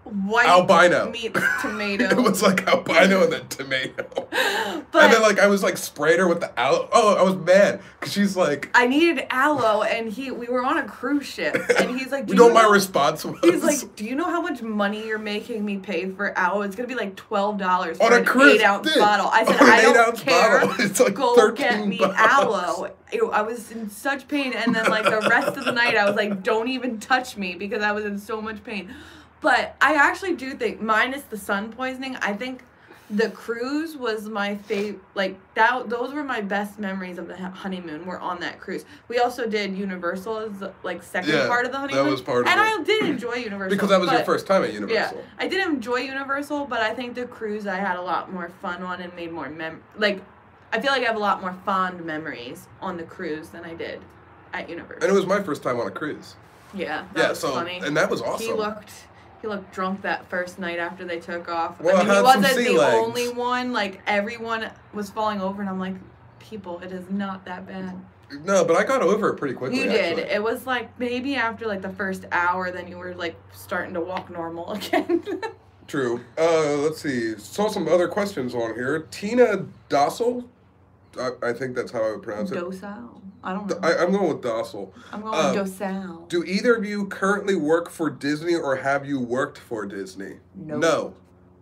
white albino meets tomato. It was like albino and then tomato. And then like I was like sprayed her with the aloe. Oh, I was mad because she's like, I needed aloe, and we were on a cruise ship, and he's like, you know my response was, he's like, do you know how much money you're making me pay for aloe? It's gonna be like $12 for on a cruise, 8-ounce bottle. I said, I don't care. It's like go get me aloe. I was in such pain, and then like the rest of the night, I was like, don't even touch me because I was in so much pain. But I actually do think, minus the sun poisoning, I think the cruise was my favorite. Like, those were my best memories of the honeymoon, were on that cruise. We also did Universal as the, like, second part of the honeymoon. That was part of and I did enjoy Universal. Because that was your first time at Universal. Yeah, I did enjoy Universal, but I think the cruise I had a lot more fun on and made more I feel like I have a lot more fond memories on the cruise than I did at Universal. And it was my first time on a cruise. Yeah, that was funny. And that was awesome. He looked drunk that first night after they took off. Well, I mean, he wasn't the only one. Like, everyone was falling over, and I'm like, people, it is not that bad. No, but I got over it pretty quickly. You did. Actually. It was like maybe after like the first hour, then you were like starting to walk normal again. True. Let's see. Saw some other questions on here. Tina Dossel. I think that's how I would pronounce it. Docile. I don't know. I'm going with docile. I'm going with docile. Do either of you currently work for Disney, or have you worked for Disney? Nope. No.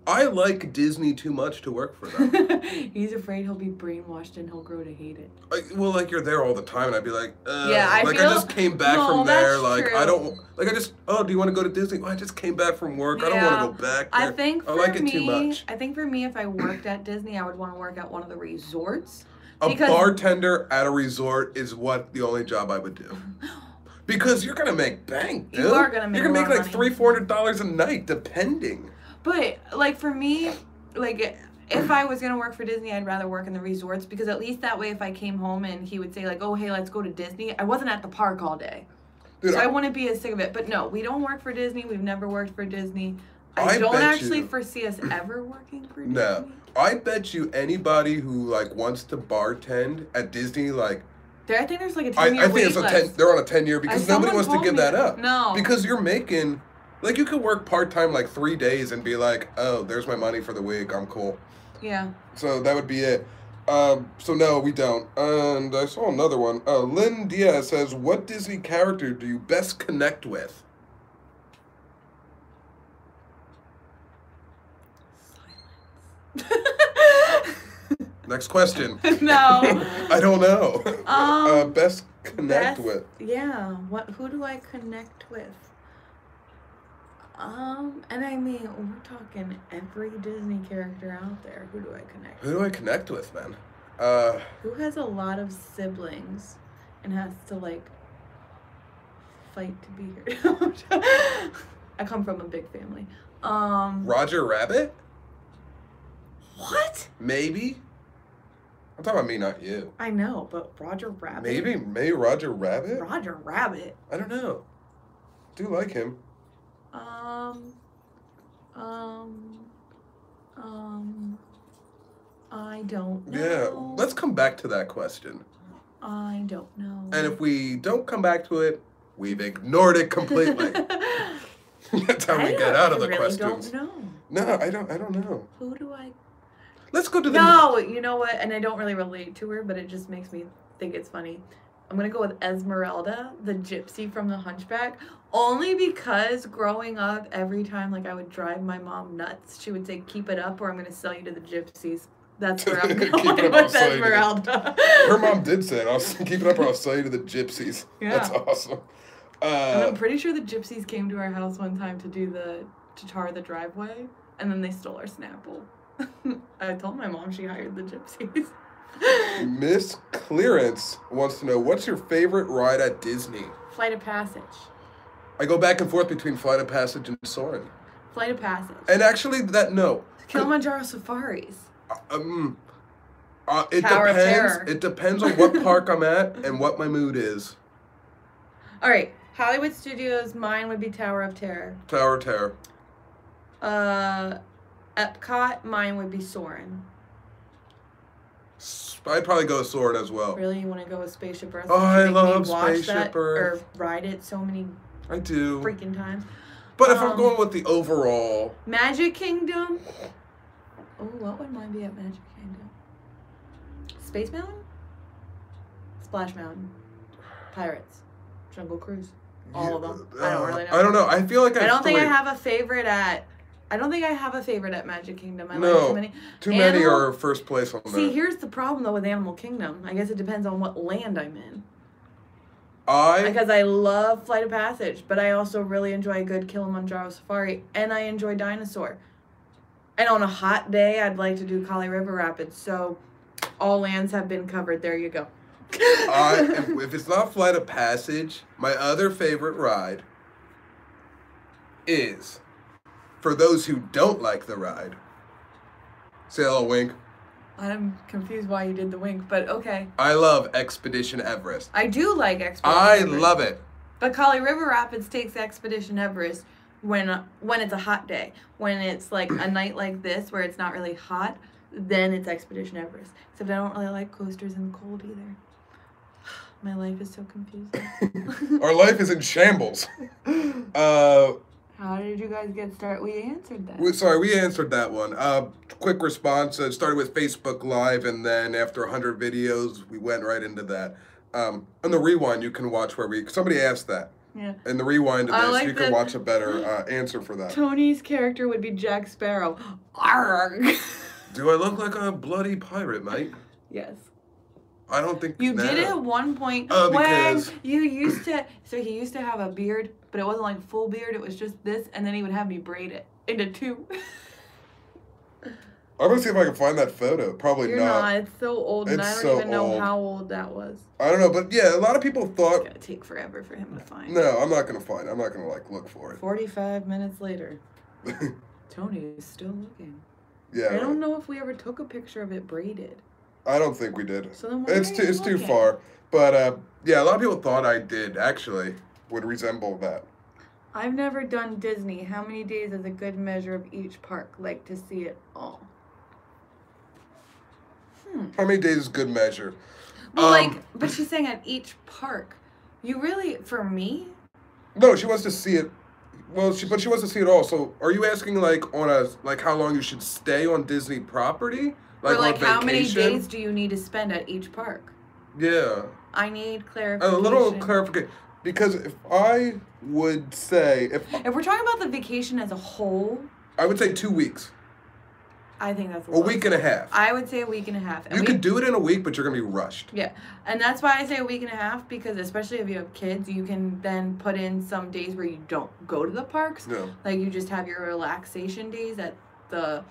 I like Disney too much to work for them. He's afraid he'll be brainwashed and he'll grow to hate it. Well, like, you're there all the time, and I'd be like, yeah, I just came back from there. Like, true. I don't, like, do you want to go to Disney? Well, I just came back from work. Yeah. I don't want to go back there. I think I like it too much. I think for me, if I worked at Disney, I would want to work at one of the resorts. A bartender at a resort is the only job I would do. Because you're gonna make bank, dude. You are gonna make. You're gonna make like $300-$400 a night, depending. But like for me, like if I was gonna work for Disney, I'd rather work in the resorts, because at least that way, if I came home and he would say like, "Oh, hey, let's go to Disney," I wasn't at the park all day, dude, so I wouldn't be as sick of it. But no, we don't work for Disney. We've never worked for Disney. I don't actually foresee us ever working for Disney. No. I bet you anybody who like wants to bartend at Disney, like, I think there's like a 10-year wait list. They're on a 10-year because nobody wants to give that up. No. Because you're making, like, you could work part-time like 3 days and be like, oh, there's my money for the week. I'm cool. Yeah. So that would be it. So no, we don't. And I saw another one. Lynn Diaz says, what Disney character do you best connect with? Next question. No. I don't know. Best connect with. Yeah. Who do I connect with? And I mean, we're talking every Disney character out there. Who do I connect with? Who do I connect with, man? Who has a lot of siblings and has to, like, fight to be here? I come from a big family. Roger Rabbit? What? Maybe. I'm talking about me, not you. I know, but Roger Rabbit? Maybe Roger Rabbit? Roger Rabbit? I don't know. Do like him. I don't know. Yeah, let's come back to that question. I don't know. And if we don't come back to it, we've ignored it completely. That's how how we get out of the really questions. don't know. No, I don't know. Who do I... Let's go to the... No, you know what? And I don't really relate to her, but it just makes me think it's funny. I'm going to go with Esmeralda, the gypsy from The Hunchback, only because growing up, every time like I would drive my mom nuts, she would say, keep it up or I'm going to sell you to the gypsies. That's where I'm going with Esmeralda. Her mom did say it. I'll keep it up or I'll sell you to the gypsies. Yeah. That's awesome. And I'm pretty sure the gypsies came to our house one time to tar the driveway, and then they stole our Snapple. I told my mom she hired the gypsies. Miss Clearance wants to know, what's your favorite ride at Disney? Flight of Passage. I go back and forth between Flight of Passage and Soarin'. Flight of Passage. And actually, no. Kilimanjaro Safaris. It Tower of depends. Terror. It depends on what park I'm at and what my mood is. All right, Hollywood Studios. Mine would be Tower of Terror. Tower of Terror. Epcot. Mine would be Soarin'. I'd probably go with Soarin' as well. Really, you want to go with Spaceship Earth? Oh, I love watch Spaceship that Earth. Or ride it so many I do. freaking times. But if I'm going with the overall... Magic Kingdom. Oh, what would mine be at Magic Kingdom? Space Mountain? Splash Mountain. Pirates. Jungle Cruise. All of them. I don't really know. I don't know. I feel like I don't think I have a favorite at... I don't think I have a favorite at Magic Kingdom. I like too many. Too many are first place on there. See, here's the problem, though, with Animal Kingdom. I guess it depends on what land I'm in. Because I love Flight of Passage, but I also really enjoy a good Kilimanjaro Safari, and I enjoy Dinosaur. And on a hot day, I'd like to do Kali River Rapids, so all lands have been covered. There you go. If it's not Flight of Passage, my other favorite ride is, for those who don't like the ride, say hello, wink. I'm confused why you did the wink, but okay. I love Expedition Everest. I do like Expedition Everest. I love it. But Kali River Rapids takes Expedition Everest when it's a hot day. When it's like a night like this where it's not really hot, then it's Expedition Everest. Except I don't really like coasters in the cold either. My life is so confusing. Our life is in shambles. How did you guys get started? We answered that. We answered that one. Quick response. It started with Facebook Live, and then after 100 videos, we went right into that. On the rewind, you can watch where somebody asked that. Yeah. In the rewind of this, like you can watch a better answer for that. Tony's character would be Jack Sparrow. Arrgh. Do I look like a bloody pirate, mate? Yes. I don't think you did it at one point because when you used to. So he used to have a beard, but it wasn't like full beard. It was just this, and then he would have me braid it into two. I'm gonna see if I can find that photo. Probably You're not. It's so old, and I don't even know how old that was. I don't know, but yeah, a lot of people thought It's gonna take forever for him to find. No, I'm not gonna find it. I'm not gonna look for it. 45 minutes later, Tony is still looking. Yeah. I don't know if we ever took a picture of it braided. I don't think we did. So then it's too far. But yeah, a lot of people thought I did actually would resemble that. I've never done Disney. How many days is a good measure of each park? Like to see it all. How many days is good measure? Well, but she's saying at each park. You really, for me? No, she wants to see it. Well, but she wants to see it all. So, are you asking how long you should stay on Disney property? Or how many days do you need to spend at each park? Yeah. I need clarification. A little clarification. Because if I would say... If we're talking about the vacation as a whole... I would say 2 weeks. I think that's a week and a half. I would say a week and a half. And you could do it in a week, but you're going to be rushed. Yeah. And that's why I say a week and a half, because especially if you have kids, you can then put in some days where you don't go to the parks. No. Like you just have your relaxation days at the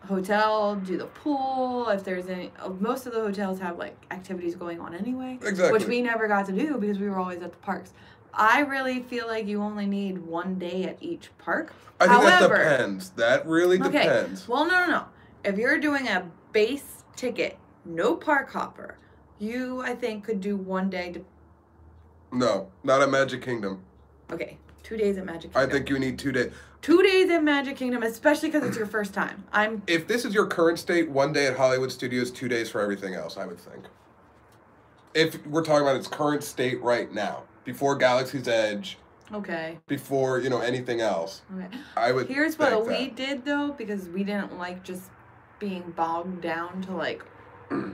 hotel, do the pool. If there's any... Most of the hotels have activities going on anyway. Exactly. Which we never got to do because we were always at the parks. I really feel like you only need 1 day at each park. I think that depends. That really depends. Well, no. If you're doing a base ticket, no park hopper, you, I think, could do 1 day to... No, not at Magic Kingdom. Okay, 2 days at Magic Kingdom. I think you need 2 days. 2 days at Magic Kingdom, especially because it's your first time. If this is your current state, 1 day at Hollywood Studios, 2 days for everything else, I would think. If we're talking about its current state right now, before Galaxy's Edge Okay. before, anything else. Okay. I would Here's think what we that. did though, because we didn't like just being bogged down to like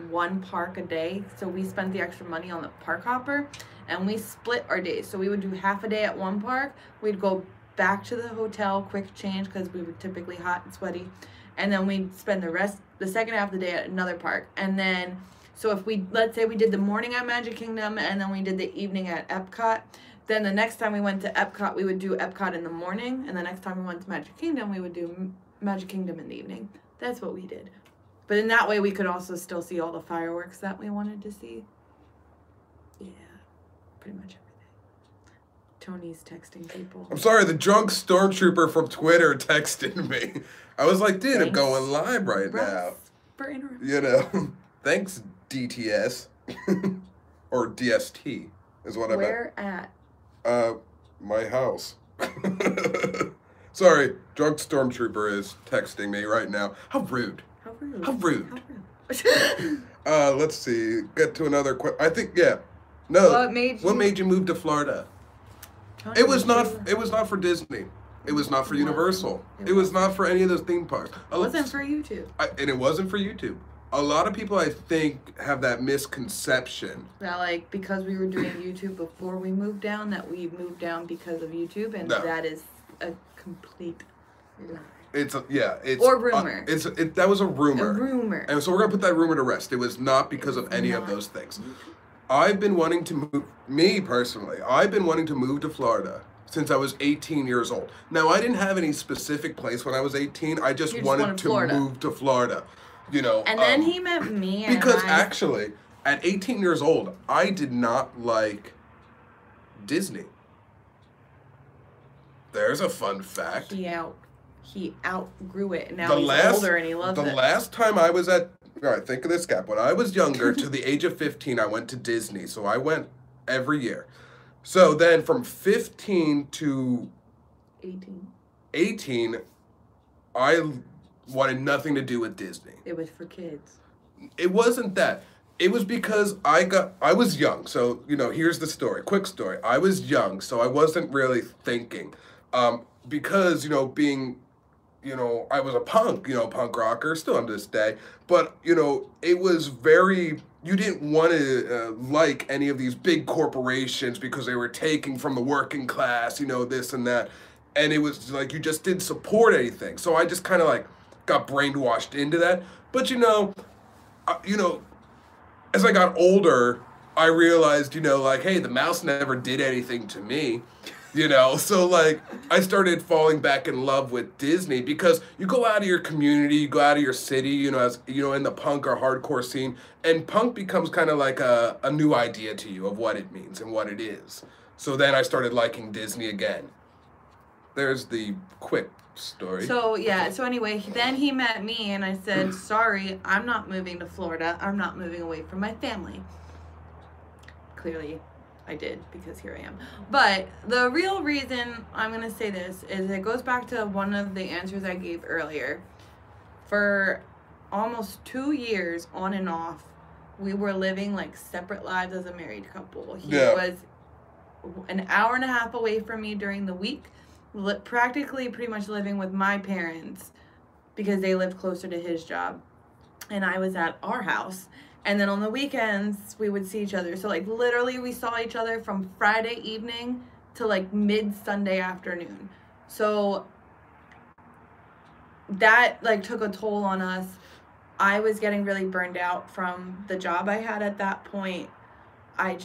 one park a day. So we spent the extra money on the park hopper, and we split our days. So we would do half a day at one park. We'd go back to the hotel, quick change because we were typically hot and sweaty, and then we'd spend the second half of the day at another park. And then, so if let's say we did the morning at Magic Kingdom and then we did the evening at Epcot, then the next time we went to Epcot, we would do Epcot in the morning, and the next time we went to Magic Kingdom, we would do Magic Kingdom in the evening. That's what we did. But in that way, we could also still see all the fireworks that we wanted to see. Yeah, pretty much everything. Tony's texting people. I'm sorry, the drunk stormtrooper from Twitter texted me. I was like, dude, I'm going live right now. For interrupting. Thanks, DTS. Or DST is what I meant. Where at? My house. Sorry, drunk stormtrooper is texting me right now. How rude. How rude. How rude. How rude. Let's see. Get to another question. I think, yeah. No. What made you move to Florida? Tony, It was not for Disney. It was not for Universal. It was not for any of those theme parks. It wasn't for YouTube. And it wasn't for YouTube. A lot of people, I think, have that misconception. That, like, because we were doing YouTube before we moved down, that we moved down because of YouTube, and No. that is a complete lie. It's Or rumor. That was a rumor. A rumor. And so we're gonna put that rumor to rest. It was not because of any of those things. I've been wanting to move. Me personally, I've been wanting to move to Florida since I was 18 years old. Now I didn't have any specific place when I was 18. I just wanted to move to Florida. And then he met me. Because actually, at 18 years old, I did not like Disney. There's a fun fact. He outgrew it, and now he's older and he loves it. The last time I was all right, think of this gap. When I was younger, to the age of 15, I went to Disney. So I went every year. So then from 15 to 18, I wanted nothing to do with Disney. It was for kids. It wasn't that. It was because I was young. So, here's the story. Quick story. I was young, so I wasn't really thinking. Because, being, I was a punk rocker, still to this day. But, it was very, you didn't want to like any of these big corporations because they were taking from the working class, this and that. And it was like, you just didn't support anything. So I just kind of like got brainwashed into that. But, as I got older, I realized, hey, the mouse never did anything to me, So, I started falling back in love with Disney because you go out of your community, you go out of your city, as, in the punk or hardcore scene, and punk becomes kind of like a new idea to you of what it means and what it is. So then I started liking Disney again. There's the quick story. So anyway, then he met me and I said, sorry, I'm not moving to Florida. I'm not moving away from my family. Clearly I did, because here I am. But the real reason I'm going to say this is it goes back to one of the answers I gave earlier. For almost 2 years on and off, we were living like separate lives as a married couple. He was an hour and a half away from me during the week, practically pretty much living with my parents because they lived closer to his job, and I was at our house. And then on the weekends we would see each other, so like literally we saw each other from Friday evening to like mid Sunday afternoon. So that like took a toll on us. I was getting really burned out from the job I had at that point. I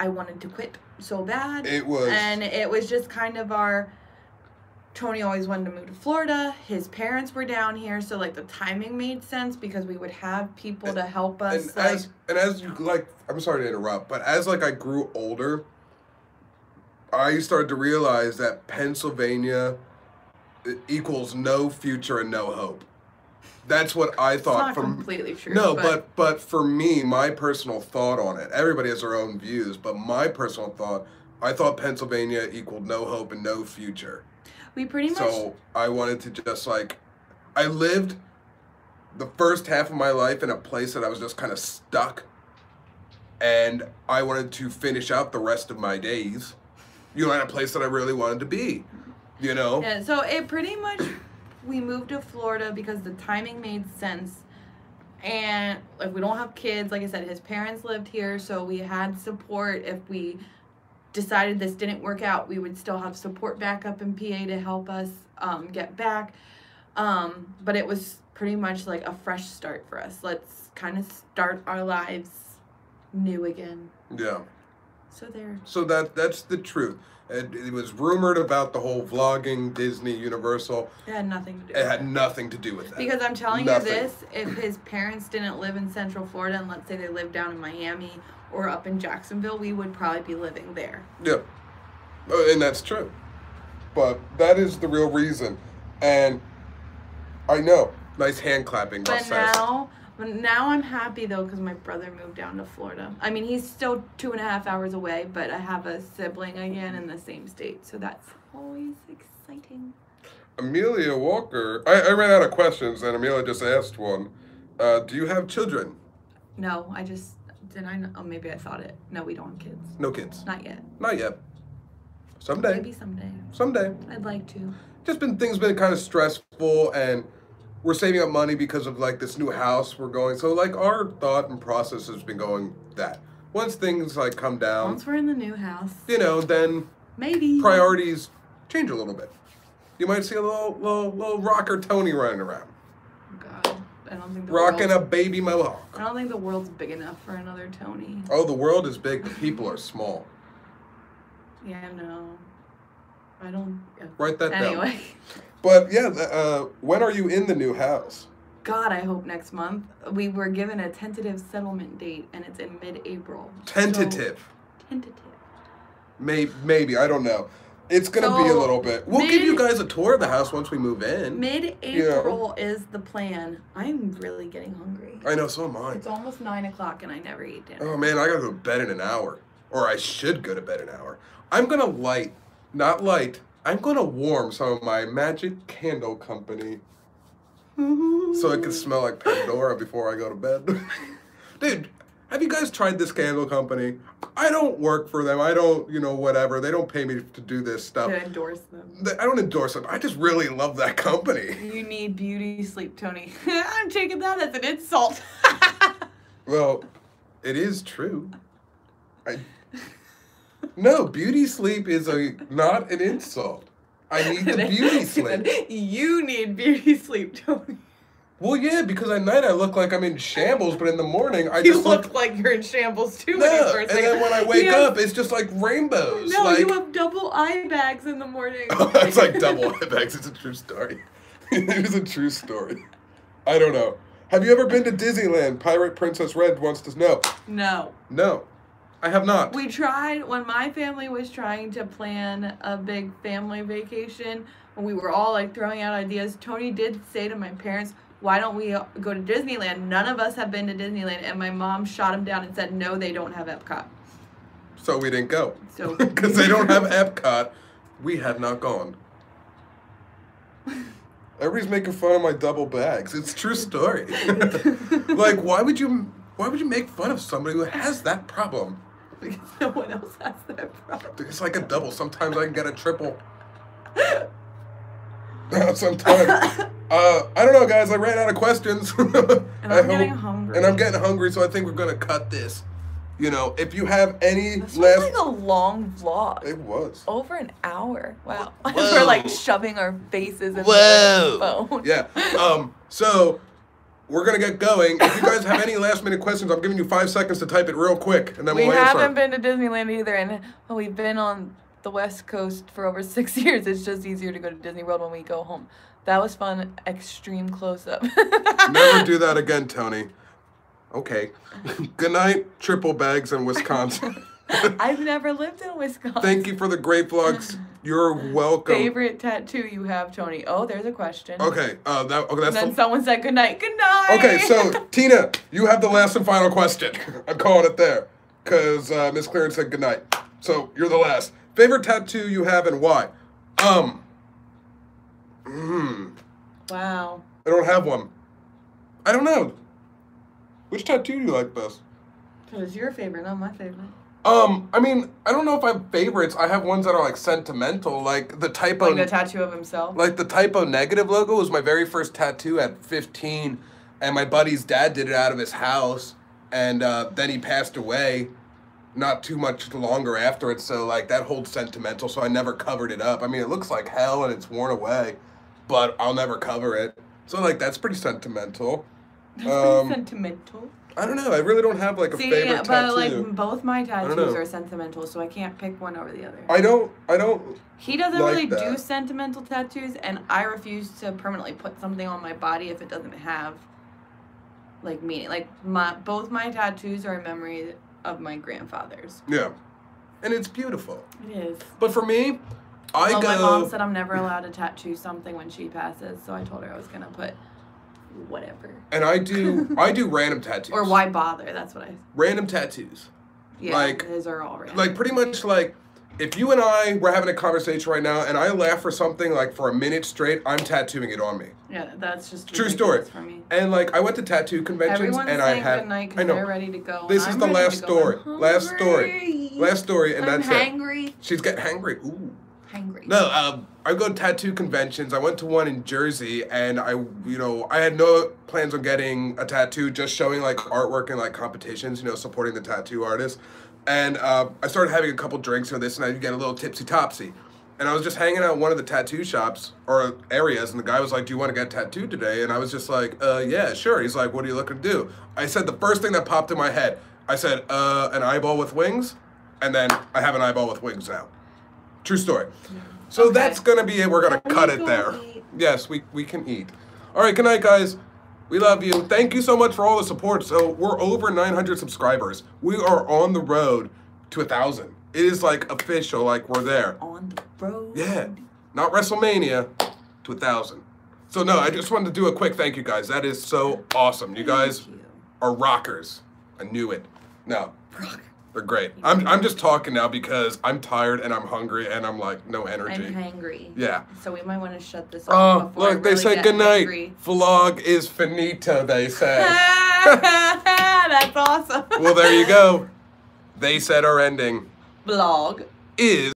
wanted to quit so bad. It was just kind of Tony always wanted to move to Florida. His parents were down here, so like the timing made sense because we would have people to help us. As you I'm sorry to interrupt, but as I grew older, I started to realize that Pennsylvania equals no future and no hope. That's what I thought. It's not completely true. No, but for me, my personal thought on it, everybody has their own views, but my personal thought, I thought Pennsylvania equaled no hope and no future. We pretty much... So I wanted to just I lived the first half of my life in a place that I was just kind of stuck. and I wanted to finish out the rest of my days, in a place that I really wanted to be, Yeah, so it pretty much, we moved to Florida because the timing made sense. And like, we don't have kids. Like I said, his parents lived here, so we had support. If we decided this didn't work out, we would still have support back up in PA to help us get back. But it was pretty much like a fresh start for us. Let's kind of start our lives new again. Yeah. So there. So that's the truth. It was rumored about the whole vlogging, Disney, Universal. It had nothing to do with it. It had nothing to do with that. Because I'm telling you this, if his parents didn't live in Central Florida, and let's say they lived down in Miami or up in Jacksonville, we would probably be living there. Yeah. And that's true. But that is the real reason. And I know. Nice hand clapping. But now I'm happy, though, because my brother moved down to Florida. I mean, he's still 2.5 hours away, but I have a sibling again in the same state, so that's always exciting. Amelia Walker, I ran out of questions, and Amelia just asked one. Do you have children? No, oh, maybe I thought it. No, we don't have kids. No kids? Not yet. Not yet. Someday. Maybe someday. Someday. I'd like to. Things been kind of stressful, and we're saving up money because of like this new house we're going. So like our thought and process has been going that once things like come down, once we're in the new house, then maybe priorities change a little bit. You might see a little rocker Tony running around. God, I don't think rocking a baby mohawk. I don't think the world's big enough for another Tony. Oh, the world is big. The people are small. Yeah, no. I don't. Write that down. Anyway. But yeah, when are you in the new house? God, I hope next month. We were given a tentative settlement date, and it's in mid-April. Tentative. So, tentative. Maybe, I don't know. It's gonna be a little bit. We'll give you guys a tour of the house once we move in. Mid-April is the plan. I'm really getting hungry. I know, so am I. It's almost 9 o'clock, and I never eat dinner. Oh man, I gotta go to bed in an hour, or I should go to bed in an hour. I'm gonna I'm gonna warm some of my Magic Candle Company so it can smell like Pandora before I go to bed. Dude, have you guys tried this candle company? I don't work for them. I don't, whatever. They don't pay me to do this stuff. To endorse them. I don't endorse them. I just really love that company. You need beauty sleep, Tony. I'm taking that as an insult. Well, it is true. No, beauty sleep is not an insult. I need the beauty sleep. You need beauty sleep, Tony. Well, yeah, because at night I look like I'm in shambles, but in the morning I just just look like you're in shambles too. No, and then when I wake up, it's just like rainbows. No, you have double eye bags in the morning. Oh, it's like double eye bags. It's a true story. It is a true story. I don't know. Have you ever been to Disneyland? Pirate Princess Red wants to know. No. No, I have not. We tried, when my family was trying to plan a big family vacation, when we were all like throwing out ideas, Tony did say to my parents, why don't we go to Disneyland? None of us have been to Disneyland, and my mom shot him down and said, no, they don't have Epcot. So we didn't go. So because they don't have Epcot, we have not gone. Everybody's making fun of my double bags. It's a true story. Like, why would you make fun of somebody who has that problem? Because no one else has that problem. It's like a double. Sometimes I can get a triple. Sometimes. I don't know, guys. I ran out of questions. And I'm getting hungry. And I'm getting hungry, so I think we're going to cut this. If you have any this was like a long vlog. It was. Over an hour. Wow. Whoa. We're like shoving our faces in the phone. Yeah. So we're going to get going. If you guys have any last minute questions, I'm giving you 5 seconds to type it real quick, and then we'll answer. We haven't been to Disneyland either, and we've been on the West Coast for over 6 years. It's just easier to go to Disney World when we go home. That was fun. Extreme close-up. Never do that again, Tony. Okay. Good night, triple bags in Wisconsin. I've never lived in Wisconsin. Thank you for the great vlogs. You're welcome. Favorite tattoo you have, Tony? Oh, there's a question. Okay. That's and then someone said good night. Good night. Okay, so Tina, you have the last and final question. I'm calling it there because Miss Clarence said good night. So you're the last. Favorite tattoo you have and why? Wow. I don't have one. I don't know. Which tattoo do you like best? Because it's your favorite, not my favorite. I mean, I don't know if I have favorites. I have ones that are like sentimental, like the typo. Like the tattoo of himself. Like the typo negative logo was my very first tattoo at 15, and my buddy's dad did it out of his house, and then he passed away, not too much longer after it. So like that holds sentimental. So I never covered it up. I mean, it looks like hell and it's worn away, but I'll never cover it. So like that's pretty sentimental. That's pretty sentimental. I don't know. I really don't have like a favorite tattoo. But like both my tattoos are sentimental, so I can't pick one over the other. I don't. He doesn't like really that. do sentimental tattoos, and I refuse to permanently put something on my body if it doesn't have like meaning. Like both my tattoos are a memory of my grandfather's. Yeah, and it's beautiful. It is. But for me, my mom said I'm never allowed to tattoo something when she passes, so I told her I was gonna put whatever. And I do random tattoos. Or why bother? That's what I. Random tattoos. Yeah, like, his are all random. Like pretty much like, if you and I were having a conversation right now, and I laugh for something like for a minute straight, I'm tattooing it on me. Yeah, that's just true story. For me. And like I went to tattoo conventions, Everyone's and saying I had. good night I because know. they're ready to go. This is the last story. Last story, and I'm that's hangry. it. She's getting hangry. Ooh. Hangry. No, I go to tattoo conventions. I went to one in Jersey, and I had no plans on getting a tattoo, just showing like artwork and like competitions, supporting the tattoo artists. And I started having a couple drinks or this, and I get a little tipsy-topsy. And I was just hanging out in one of the tattoo shops or areas, and the guy was like, "Do you want to get tattooed today?" And I was just like, "Yeah, sure." He's like, "What are you looking to do?" I said the first thing that popped in my head. I said, "An eyeball with wings," and then I have an eyeball with wings now. True story. So Okay. that's going to be it. We're going to cut it there. Yes, we can eat. All right, good night, guys. We love you. Thank you so much for all the support. So we're over 900 subscribers. We are on the road to 1,000. It is like official, like we're there. On the road. Yeah, not WrestleMania, to 1,000. So no, I just wanted to do a quick thank you, guys. That is so awesome. You guys are rockers. I knew it. No. They're great. I'm just talking now because I'm tired and I'm hungry and I'm like no energy. I'm hangry. Yeah. So we might want to shut this Oh, off. look, they say good night. Vlog is finito, they say. That's awesome. Well, there you go. They said our ending Vlog is